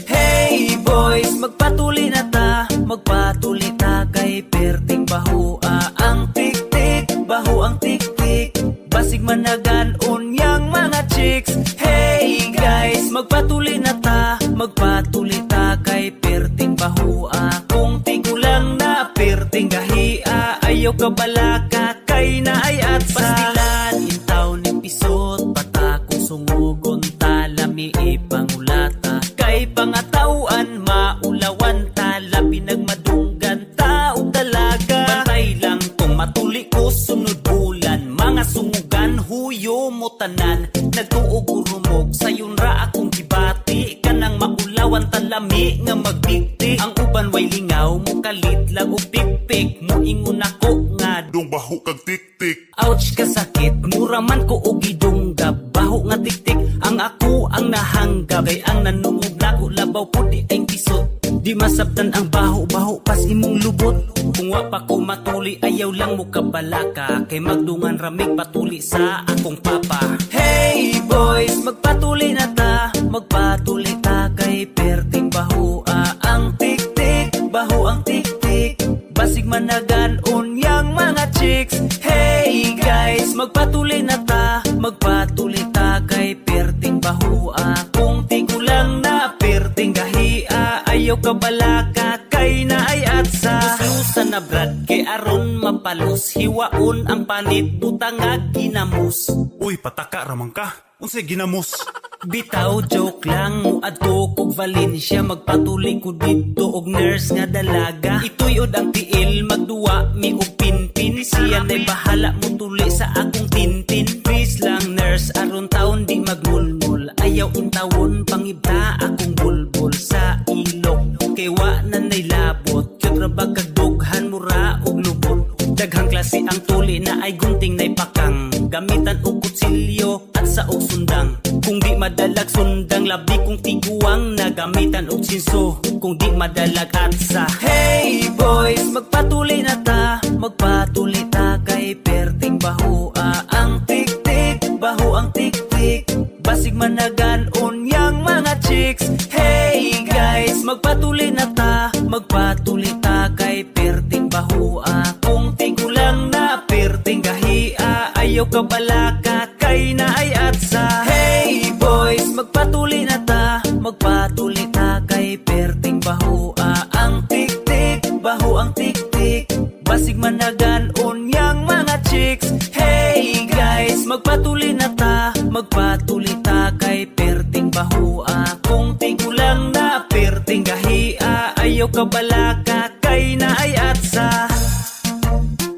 Hey boys, magpatuli na ta, magpatuli ta kay perting bahua ang tik-tik, bahu ang tik-tik, basig managan unyang mga chicks. Hey guys, magpatuli na ta, magpatuli ta kay perting bahua. Kung tigulang na perting gahia, ayaw ka balaka kay na ay at pastilan. Intaw ni pisot, bata kung sungugon talami ipangulata. Kay pangatawan, maulawan tala, pinagmadunggan tao dalaga. Batay lang kung matuli ko sunod bulan, mga sungugan huyo mo tanan. Nagtuog urumog, sayon ra akong gibati, kanang maulawan palami nga magtiktik. Ang uban way lingaw, mukalit lang o pikpik. Muingon ako nga Dong baho kag tik-tik. ouch kasakit, mura man ko og gidunggab. Baho nga tiktik, ang ako ang nahanggab. Kay ang nanungog lako labaw po di ay kisot. Di masabtan ang baho-baho pas imong lubot. Kung wa pa ko matuli ayaw lang mo kabalaka. Kay magdungan ramig patuli sa akong papa. Hey boys, magpatuli na ta. Magpatuli ta kay perting baho ang tiktik. Baho ang tiktik, basig managan unyang mga chicks. Hey guys, magpatuli na ta. Magpatuli ta kay perting baho kung tigulang na perting gahia. Ayaw kabalaka kay na ay atsa. Susan na brad kay aron mapalos. Hiwaon ang panit butang nga ginamos. Uy, pataka ramang ka. Unsay ginamos? Bitaw joke lang mo adto kog Valencia. Magpatuli ko dito og nurse nga dalaga. Ituyod ang tiil magduwa mi og pinpin. Siya na'y bahala mo tuli sa akong tintin. Please lang nurse aron taon di magmulmul. Ayaw intawon pangibta akong bulbul sa ilok. Kay wa na nay labot. Kyot ra bagag dughan mura og lubot. Daghang klase ang tuli na ay gunting nay pakang. Gamitan og kutsilyo at sa og sundang. Kung di madalag sundang labi kung tiguang. Nagamitan og sinso kung di madalag at sa. Hey boys, magpatuli na ta. Magpatuli ta kay perting baho ang tiktik. Baho ang tiktik, basig managan unyang mga chicks. Hey guys, magpatuli na ta. Magpatuli ta kay perting baho kung tigulang na perting gahia. Ayaw kabalaka kay na ay atsa. Hey boys, magpatuli na ta. Magpatuli ta kay perting baho ang tiktik. Baho ang tiktik, basig managan unyang mga chicks. Hey guys, magpatuli na ta. Magpatuli ta kay perting baho kung tigulang na perting gahia. Ayaw kabalaka kay na ay atsa.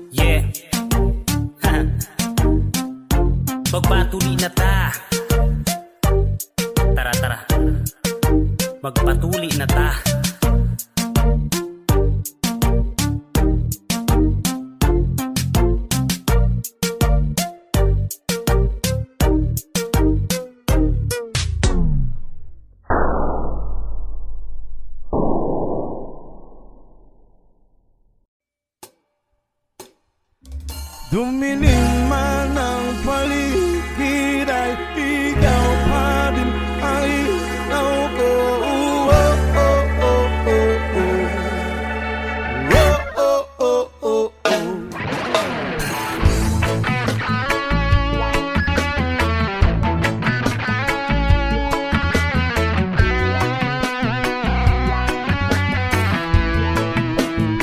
Yeah. Magpatuli na ta. Tara tara, magpatuli na ta. Dumilim man ang paligid ay ikaw pa din ang ilaw ko. Oh, oh, oh, oh, oh. Oh, oh, oh, oh, oh.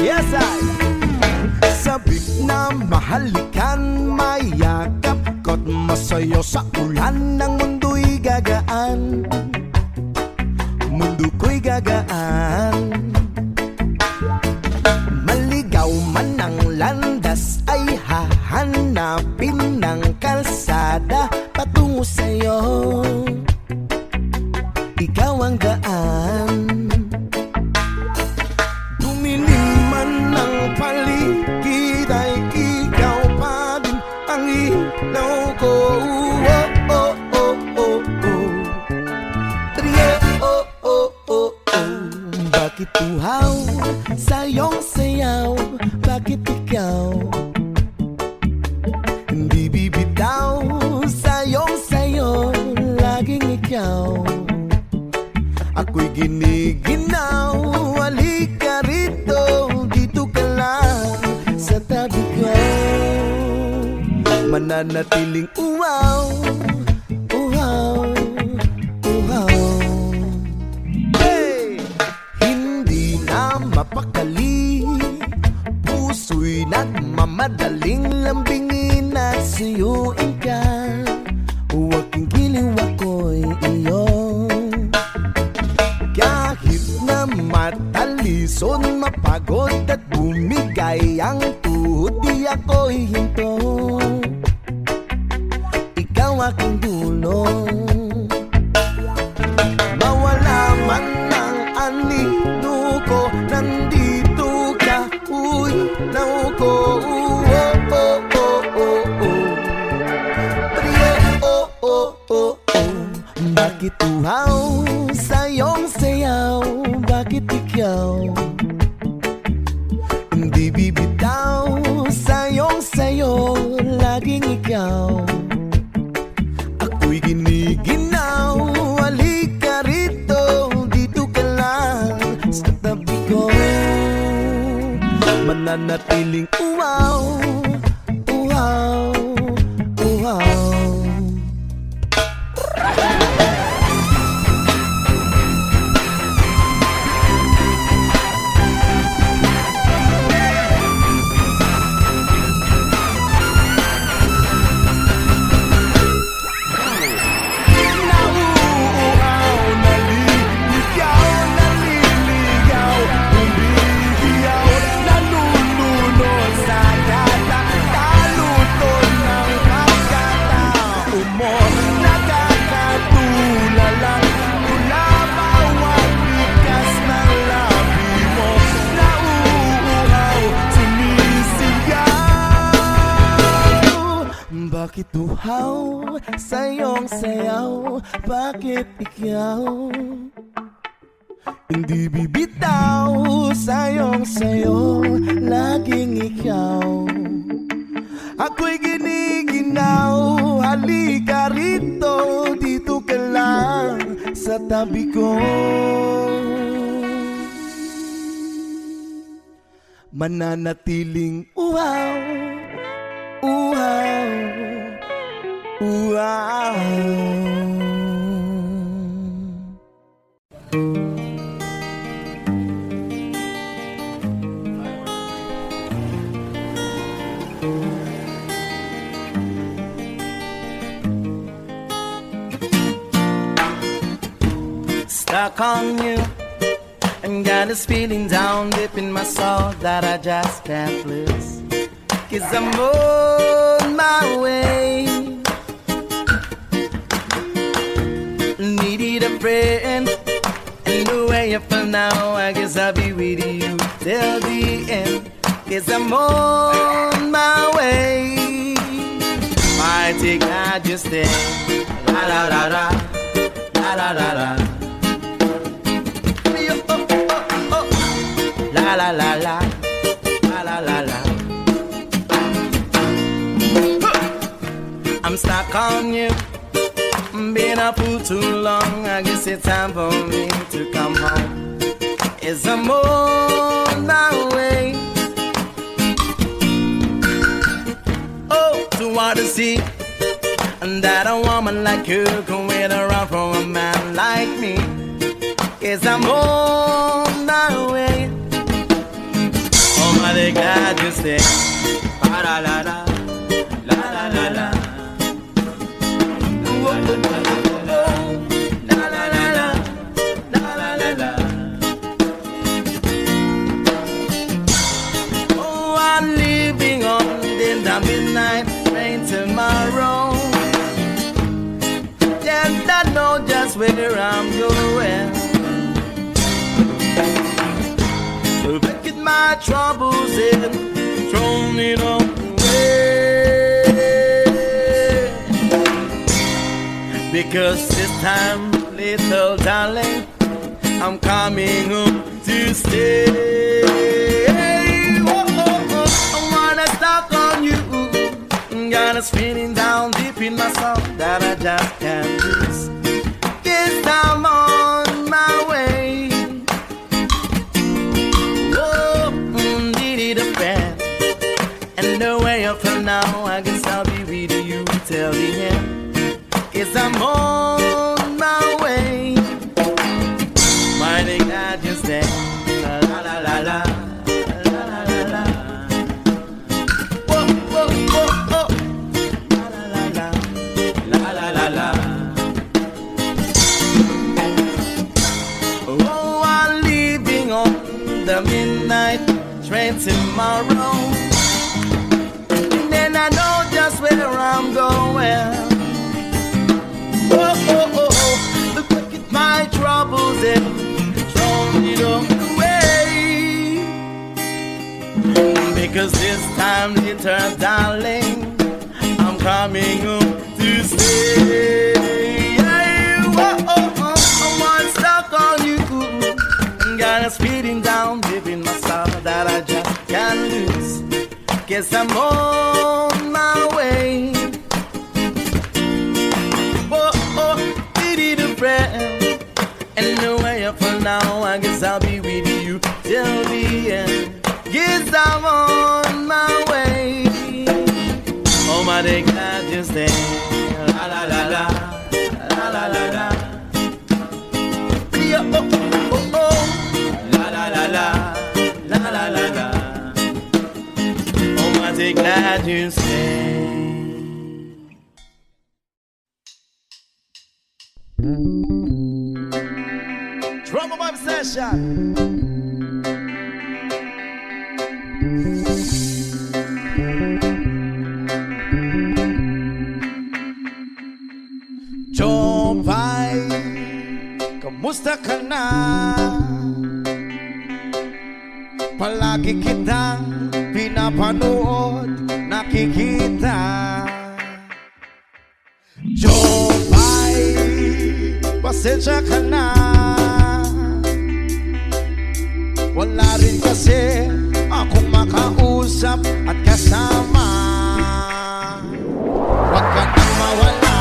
Yes, sabik na mahalikan, mayakap ko't masayo sa ulan ng mundo'y gagaan. Mundo ko'y gagaan. Maligaw man ang landas ay hahanapin ng kalsada patungo sa'yo. Ikaw ang daan. Dumilim man ang paligid ay ikaw pa din ang ilaw ko. Oh, oh, oh, oh, oh. Trio, oh, oh, oh, oh. Bakit uhaw sa iyong sayaw? Bakit ikaw hindi bibitaw sa iyong sayo? Laging ikaw ako'y giniginaw. Halika rito, dito ka lang sa tabi ko. Mananatiling uhaw, uhaw, uhaw. Hey! Hindi na mapakali, puso'y nagmamadaling lambingin at suyuin ka. Huwag kang giliw ako'y iyo. Kahit na matalison, mapagod at bumigay ang tuhod, di ako'y hinto. Ikaw aking dulong. Mawala man ang ikaw. Hindi bibitaw sayong sayo, laging ikaw. Ako'y giniginaw, halika rito, dito ka lang sa tabi ko. Mananatiling uwaw, uwaw, uwaw. Bakit uhaw sayong sayaw? Bakit ikaw hindi bibitaw sayong sayo, laging ikaw. Ako'y giniginaw, halika rito, dito ka lang sa tabi ko. Mananatiling uhaw, uhaw, uhaw. Stuck on you and got this feeling down deep in my soul that I just can't lose. 'Cause I'm on my way. Needed a friend, and the way I feel now, I guess I'll be with you till the end. 'Cause I'm on my way. I take I just stay. La la la la, la la la la. La la la la, la la la la. I'm stuck on you, been a fool too long. I guess it's time for me to come home. It's I'm on my way. Oh, to want to see that a woman like you can wait around for a man like me. 'Cause I'm on my way. Oh, my God, you stay. La la la la, la la la la. Oh, oh, oh, oh, oh. La la la la, la la la la. Oh, I'm leaving on the midnight train tomorrow. And I know just where I'm going. So look at my troubles and thrown it away. Because this time, little darling, I'm coming home to stay. Oh, oh, oh, I wanna stuck on you. Got us feeling down deep in my soul that I just can't lose. 'Cause I'm on my way. Oh, did it a bad. And the way I feel now, I guess I'll be with you till the end. 'Cause I'm on my way. My nigga, just there. La la la la la. La la la la. Whoa, whoa, whoa, whoa. La la la la. La la la la. Oh, I'm leaving on the midnight train tomorrow. And then I know just where I'm going. Oh, oh, oh, oh. Look at my troubles and thrown it away. Because this time, little darling, I'm coming home to stay. Oh, oh, oh, I'm stuck on you. Got us feeding guess I'm on my way. Oh, oh, did a friend. And no way up for now, I guess I'll be with you till the end. Guess I'm on my way. Oh my day, I just stay. La la la la, la la la la. Yeah, oh, oh, oh. La la la la, la la la la. Oh my day, glad you stay. Drama Vibe Session. Jopay, kamusta ka na? Palagi kitang pinapanood, nakikita. Jopay, pasensya ka na. Wala rin kasi akong makausap at kasama. Huwag ka nang mawala,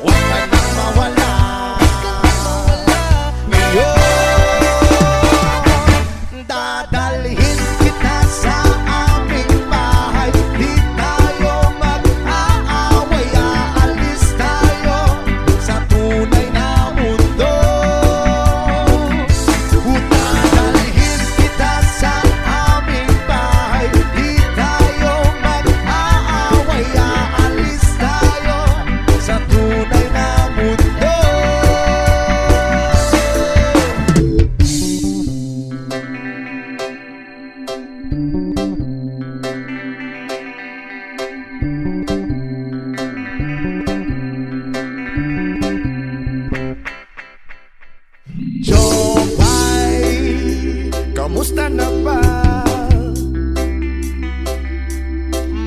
huwag ka nang mawala. Ngayon, dadalhin kita sa aming bahay. Di tayo mag-aaway, aalis tayo sa tunay na mundo. Dadalhin kita sa aming bahay. Di tayo mag-aaway, aalis tayo sa tunay na mundo. Jopay, kamusta na ba?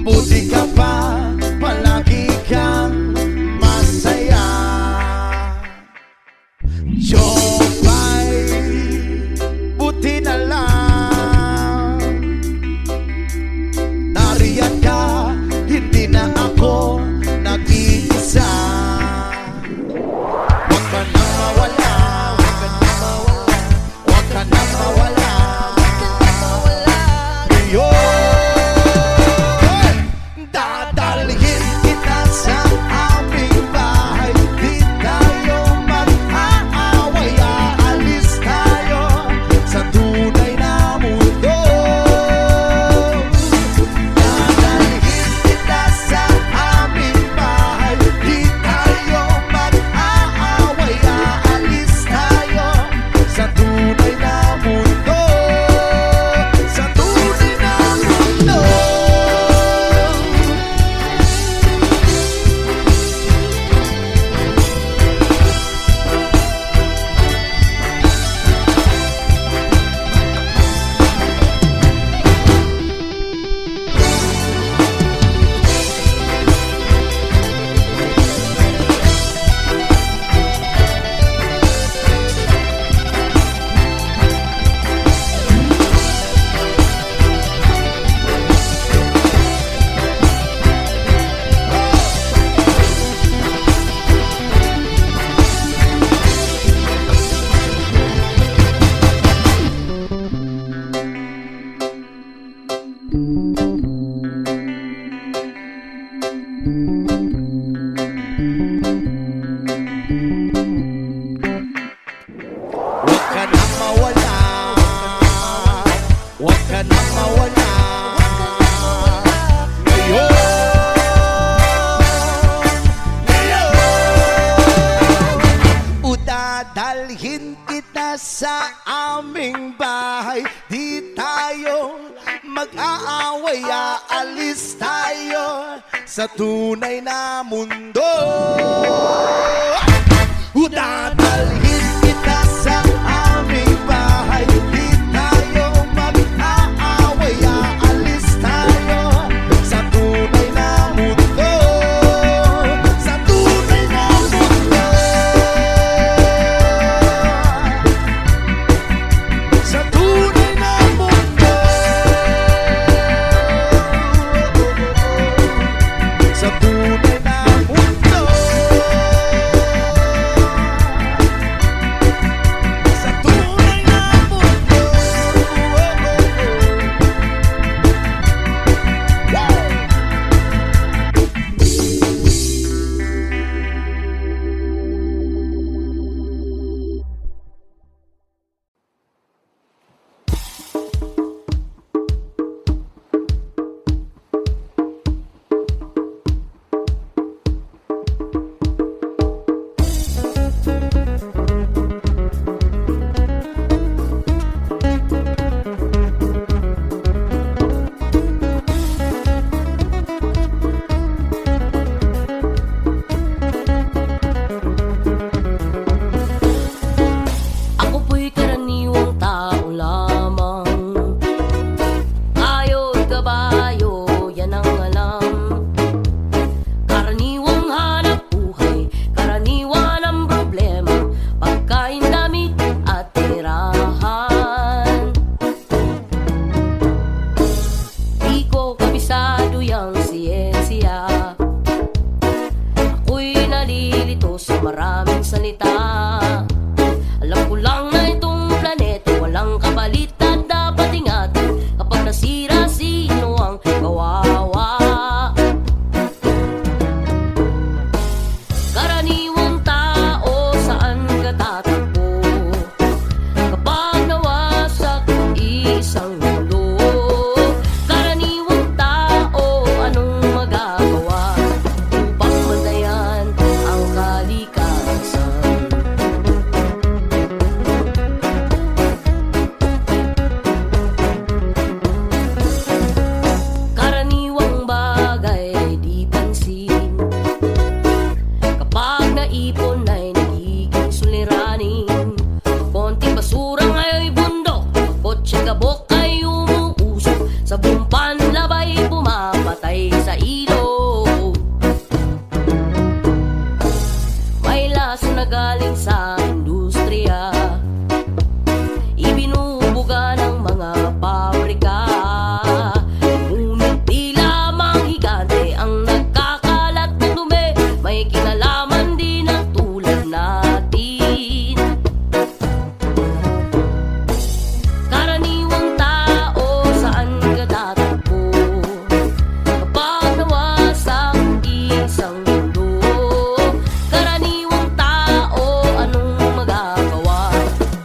Buti ka pa, palagi kang masaya. Jopay, buti na lang nariyan ka, hindi na ako nag-iisa. Huwag ka nang mawala, huwag ka nang mawala. Ngayon, dadalhin kita sa aming bahay. Di tayo mag-aaway, aalis tayo sa tunay na mundo. Dadalhin kita sa aming bahay. Di tayo mag-aaway, aalis tayo sa tunay na mundo. Sa tunay na mundo. Huwag ka nang mawala, huwag ka nang mawala. Ngayon, dadalhin kita sa aming bahay. Di tayo mag-aaway, aalis tayo sa tunay na mundo. Dadalhin kita sa aming bahay. Di tayo mag-aaway, aalis tayo sa tunay na mundo. Sa tunay na mundo. Sa tunay na mundo. Ako po'y karaniwang tao lamang. Ayo't kabayo, yan ang alam. Karaniwang hanap buhay, karaniwan ang problema. Pagkain, damit at tirahan. Di ko kabisado yang siyensya. Ako'y nalilito sa maraming salita. Alam ko lang na itong planeta walang kapalit at dapat ingatan. Kapag nasira, sino ang kawawa? Karaniwang tao, saan ka tatakbo? Kapag nawasak isang mundo. Karaniwang tao, anong magagawa upang bantayan ang kalikasan? Karaniwang bagay di pansin. Kapag naipon ay nagiging suliranin. Konting basura ngayon'y bundok, kotse gabok ay umuusok. Sa bumpan labay pumapatay sa ilog. May laso na galing sa industriya, ibinubuga ng mga pabrika. Ngunit di lamang higante ang nagkakalat ng dumi, may kinalaman din ang tulad natin. Karaniwang tao, saan ka tatakbo? Kapag nawasak isang mundo. Karaniwang tao, anong magagawa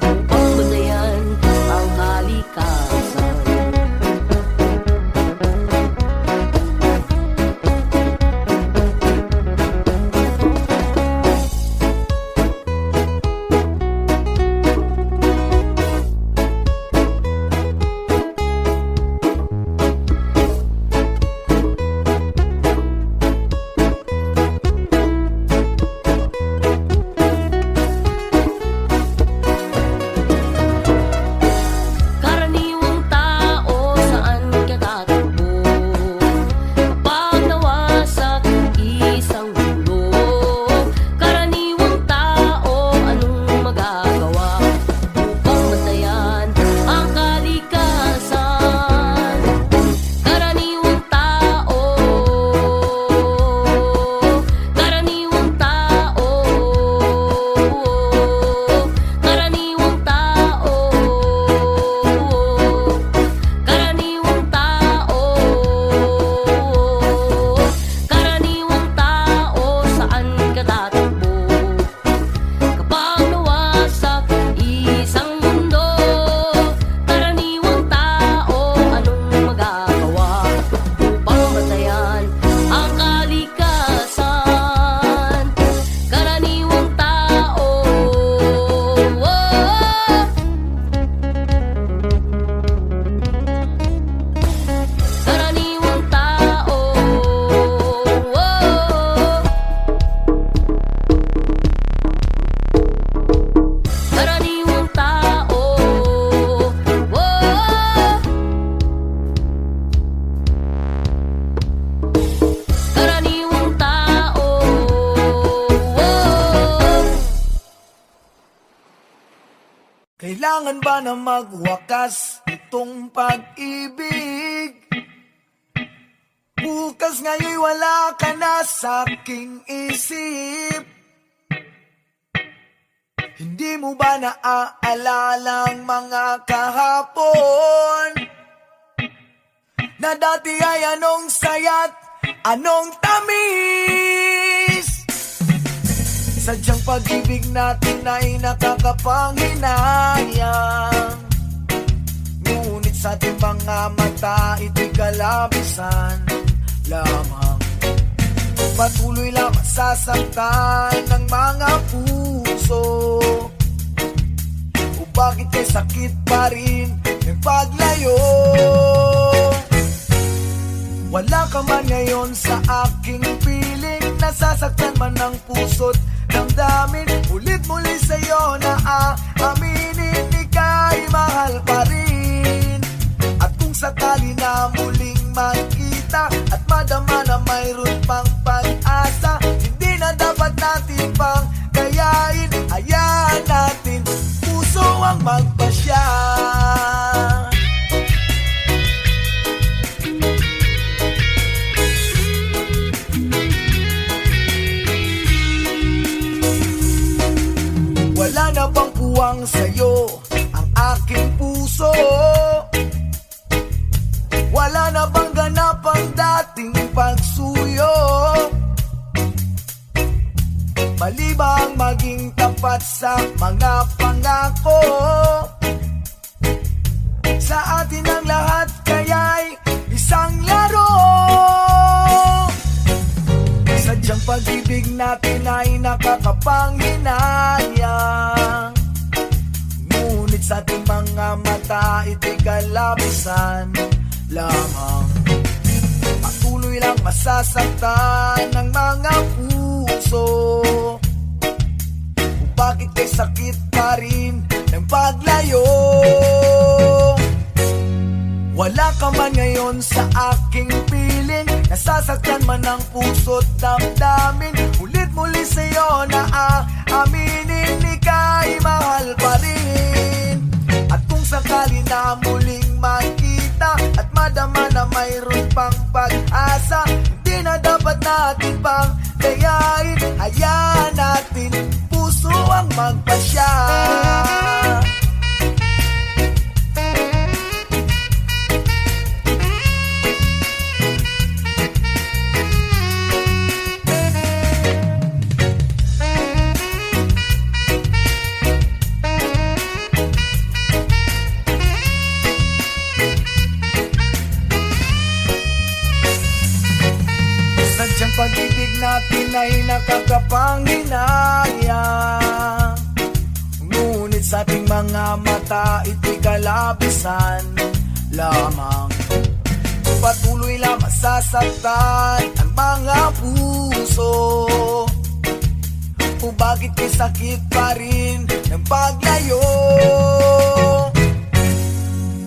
upang bantayan ang kalikasan? Karaniwang tao, saan ka tatakbo? Kapag nawasak isang mundo. Karaniwang tao, anong magagawa upang bantayan ang kalikasan? Karaniwang tao, karaniwang tao, karaniwang tao, karaniwang tao, karaniwang tao, saan ka tatakbo? Kapag nawasak isang mundo. Karaniwang tao, anong magagawa upang bantayan ang kalikasan? Karaniwang tao, karaniwang tao, karaniwang tao, karaniwang tao. Kailangan ba na magwakas itong pag-ibig? Bukas nga'y wala ka na sa aking isip. Hindi mo ba naaalala ang mga kahapon? Na dati ay anong saya't anong tamis? Sadyang pag-ibig natin ay nakakapanghinayang. Ngunit sa ating mga mata ito'y kalabisan lamang. Patuloy lang masasaktan ng mga puso. O bakit kay sakit pa rin ng paglayo? Wala ka man ngayon sa aking piling. Nasasaktan man ang puso't damdamin, ulit-muli sa'yo na aaminin, ika'y mahal pa rin. At kung sakali na muling magkita at madama na mayroon pang pag-asa, hindi na dapat natin pang gayain, hayaan natin puso ang magpasya. Wala na bang puwang sa'yo ang aking puso? Wala na bang ganap ang dating pagsuyo? Mali ba ang maging tapat sa mga pangako? Sa atin ang lahat kaya'y isang laro. Sadyang pag-ibig natin ay nakakapanghinayang, ngunit sa ating mga mata ito'y kalabisan lamang. Patuloy lang masasaktan ng mga puso, kung bakit kay sakit pa rin ng paglayo. Wala ka man ngayon sa aking piling, nasasaktan man ang puso't damdamin, ulit-muli sa'yo na aaminin, ika'y mahal pa rin. At kung sakali na muling makita at madama na mayroon pang pag-asa, hindi na dapat natin pang gayain, hayaan natin puso ang magpasya. Sadyang pag-ibig natin ay nakakapanghinayang, ngunit sa ating mga mata ito'y kalabisan lamang. Patuloy lang masasaktan ang mga puso, kung bakit may sakit pa rin ng paglayo.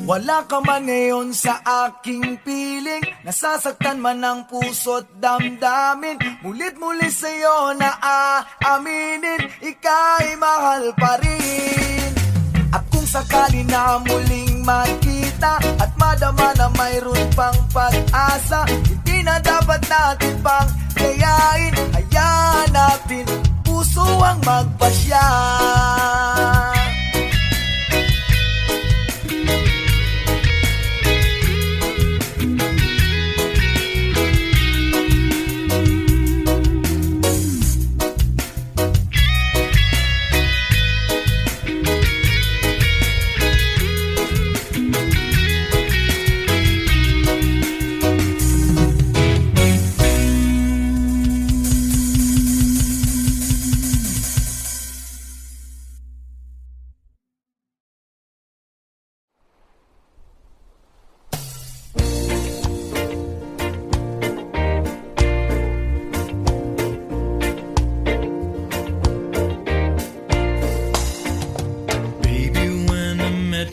Wala ka man ngayon sa aking piling, nasasaktan man ang puso't damdamin, mulit-muli sa'yo na aaminin, ika'y mahal pa rin. At kung sakali na muling magkita at madama na mayroon pang pag-asa, hindi na dapat natin pang gayain, hayaan natin puso ang magpasya.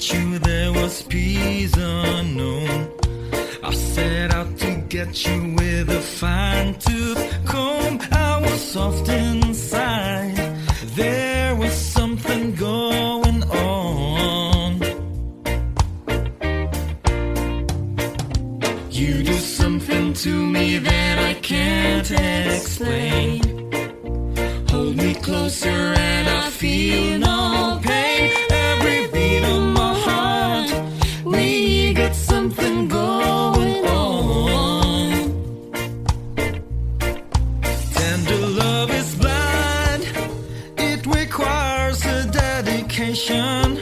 You, there was peace unknown. I set out to get you with a fine-tooth comb. I was soft inside, there was something going on. You do something to me that I can't explain. Hold me closer and I feel no pain. Every beat of my heart, we got something going on. Tender love is blind, it requires a dedication.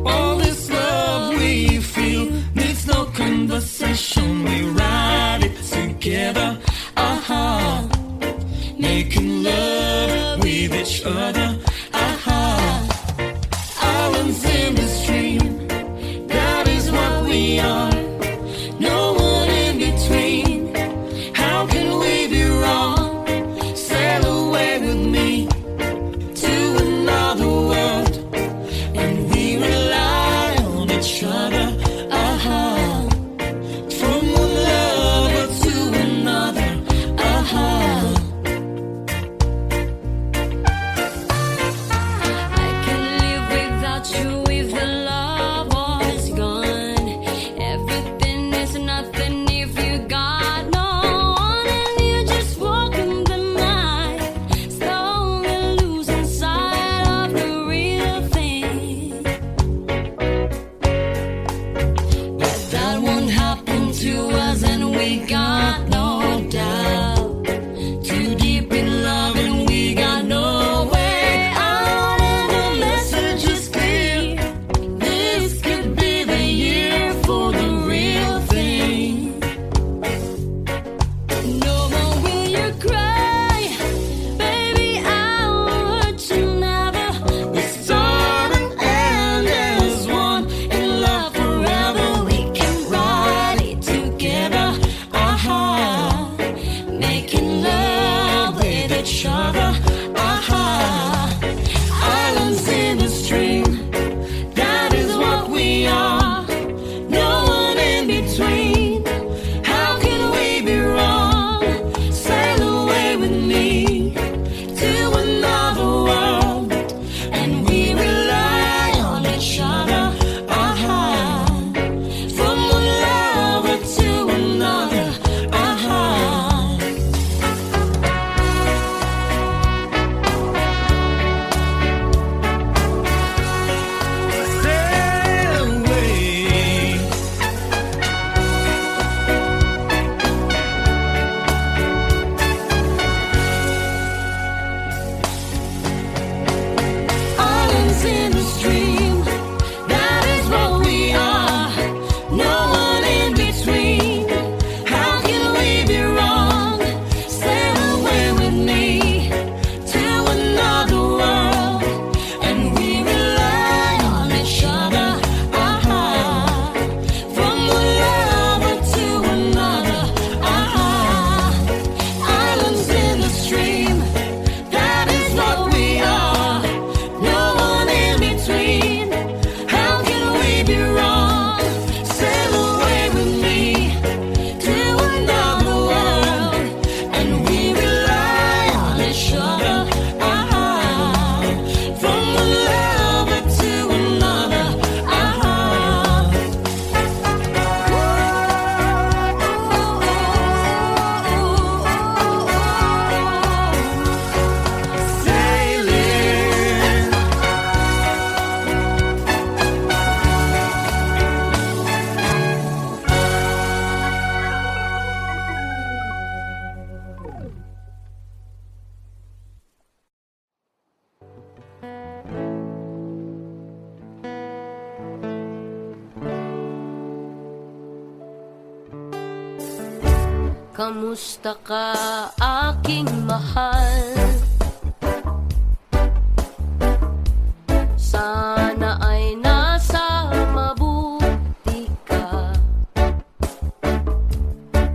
All this love we feel needs no conversation. We ride it together, making love with each other. Kamusta ka, aking mahal? Sana ay nasa mabuti ka.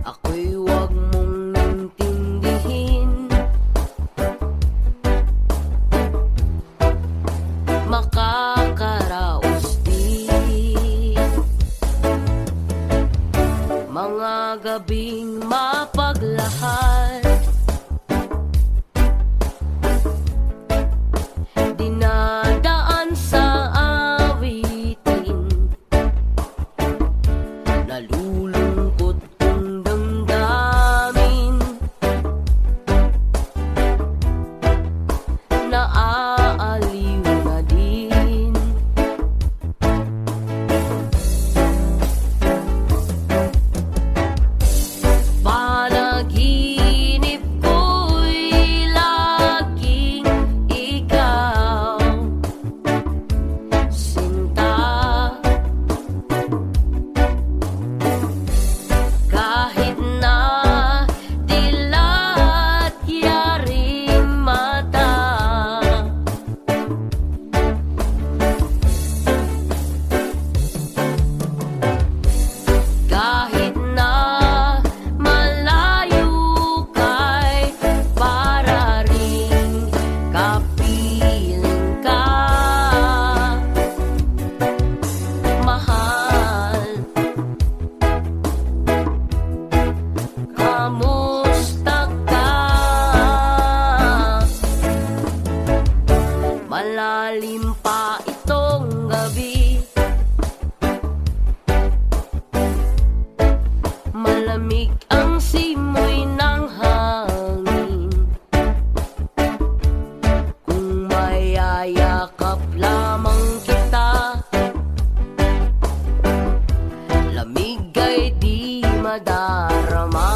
Ako'y huwag mong intindihin. Makakaraos din mga gabing mapaglahad. Dinadaan sa awitin. Nalulungkot kong damdamin. Naaaliw na din. Panaginip ko'y laging ikaw, sinta. Kahit na dilat yaring mata, kahit na malayo kay para ring kapiling ka, mahal. Kamusta ka? Malalim pa itong gabi. Malamig ang simoy ng hangin. Kung mayayakap lamang kita, lamig ay di madarama.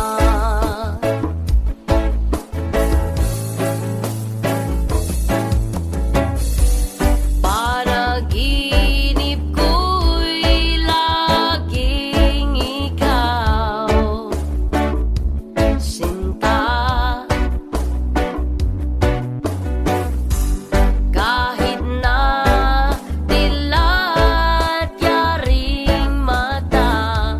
Panaginip ko'y laging ikaw, sinta. Kahit na dilat yaring mata,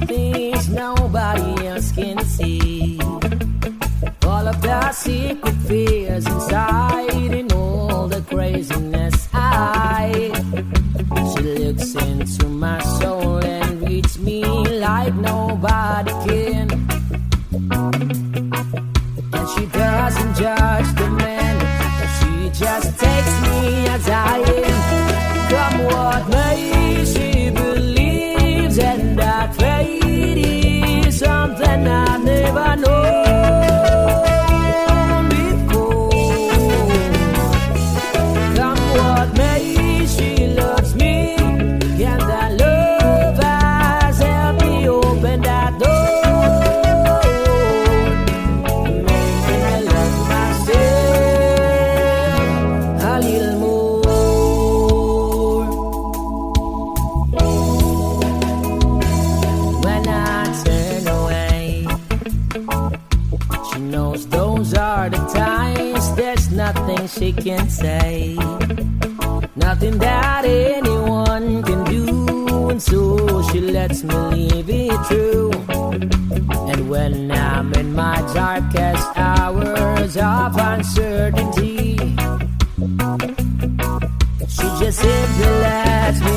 things nobody else can see. All of the secret fears inside and all the craziness she looks into my soul and reads me like nobody can. And she doesn't judge the man, she just takes me as I am. Come what may, she believes, and that fate is something I never known before. Come what may, she loves me, and that love has helped me open that door. Making me love myself a little more. When I turn away, she knows those are the times. There's nothing she can say, nothing that anyone can do, and so she lets me leave it true. And when I'm in my darkest hours of uncertainty, she just simply lets me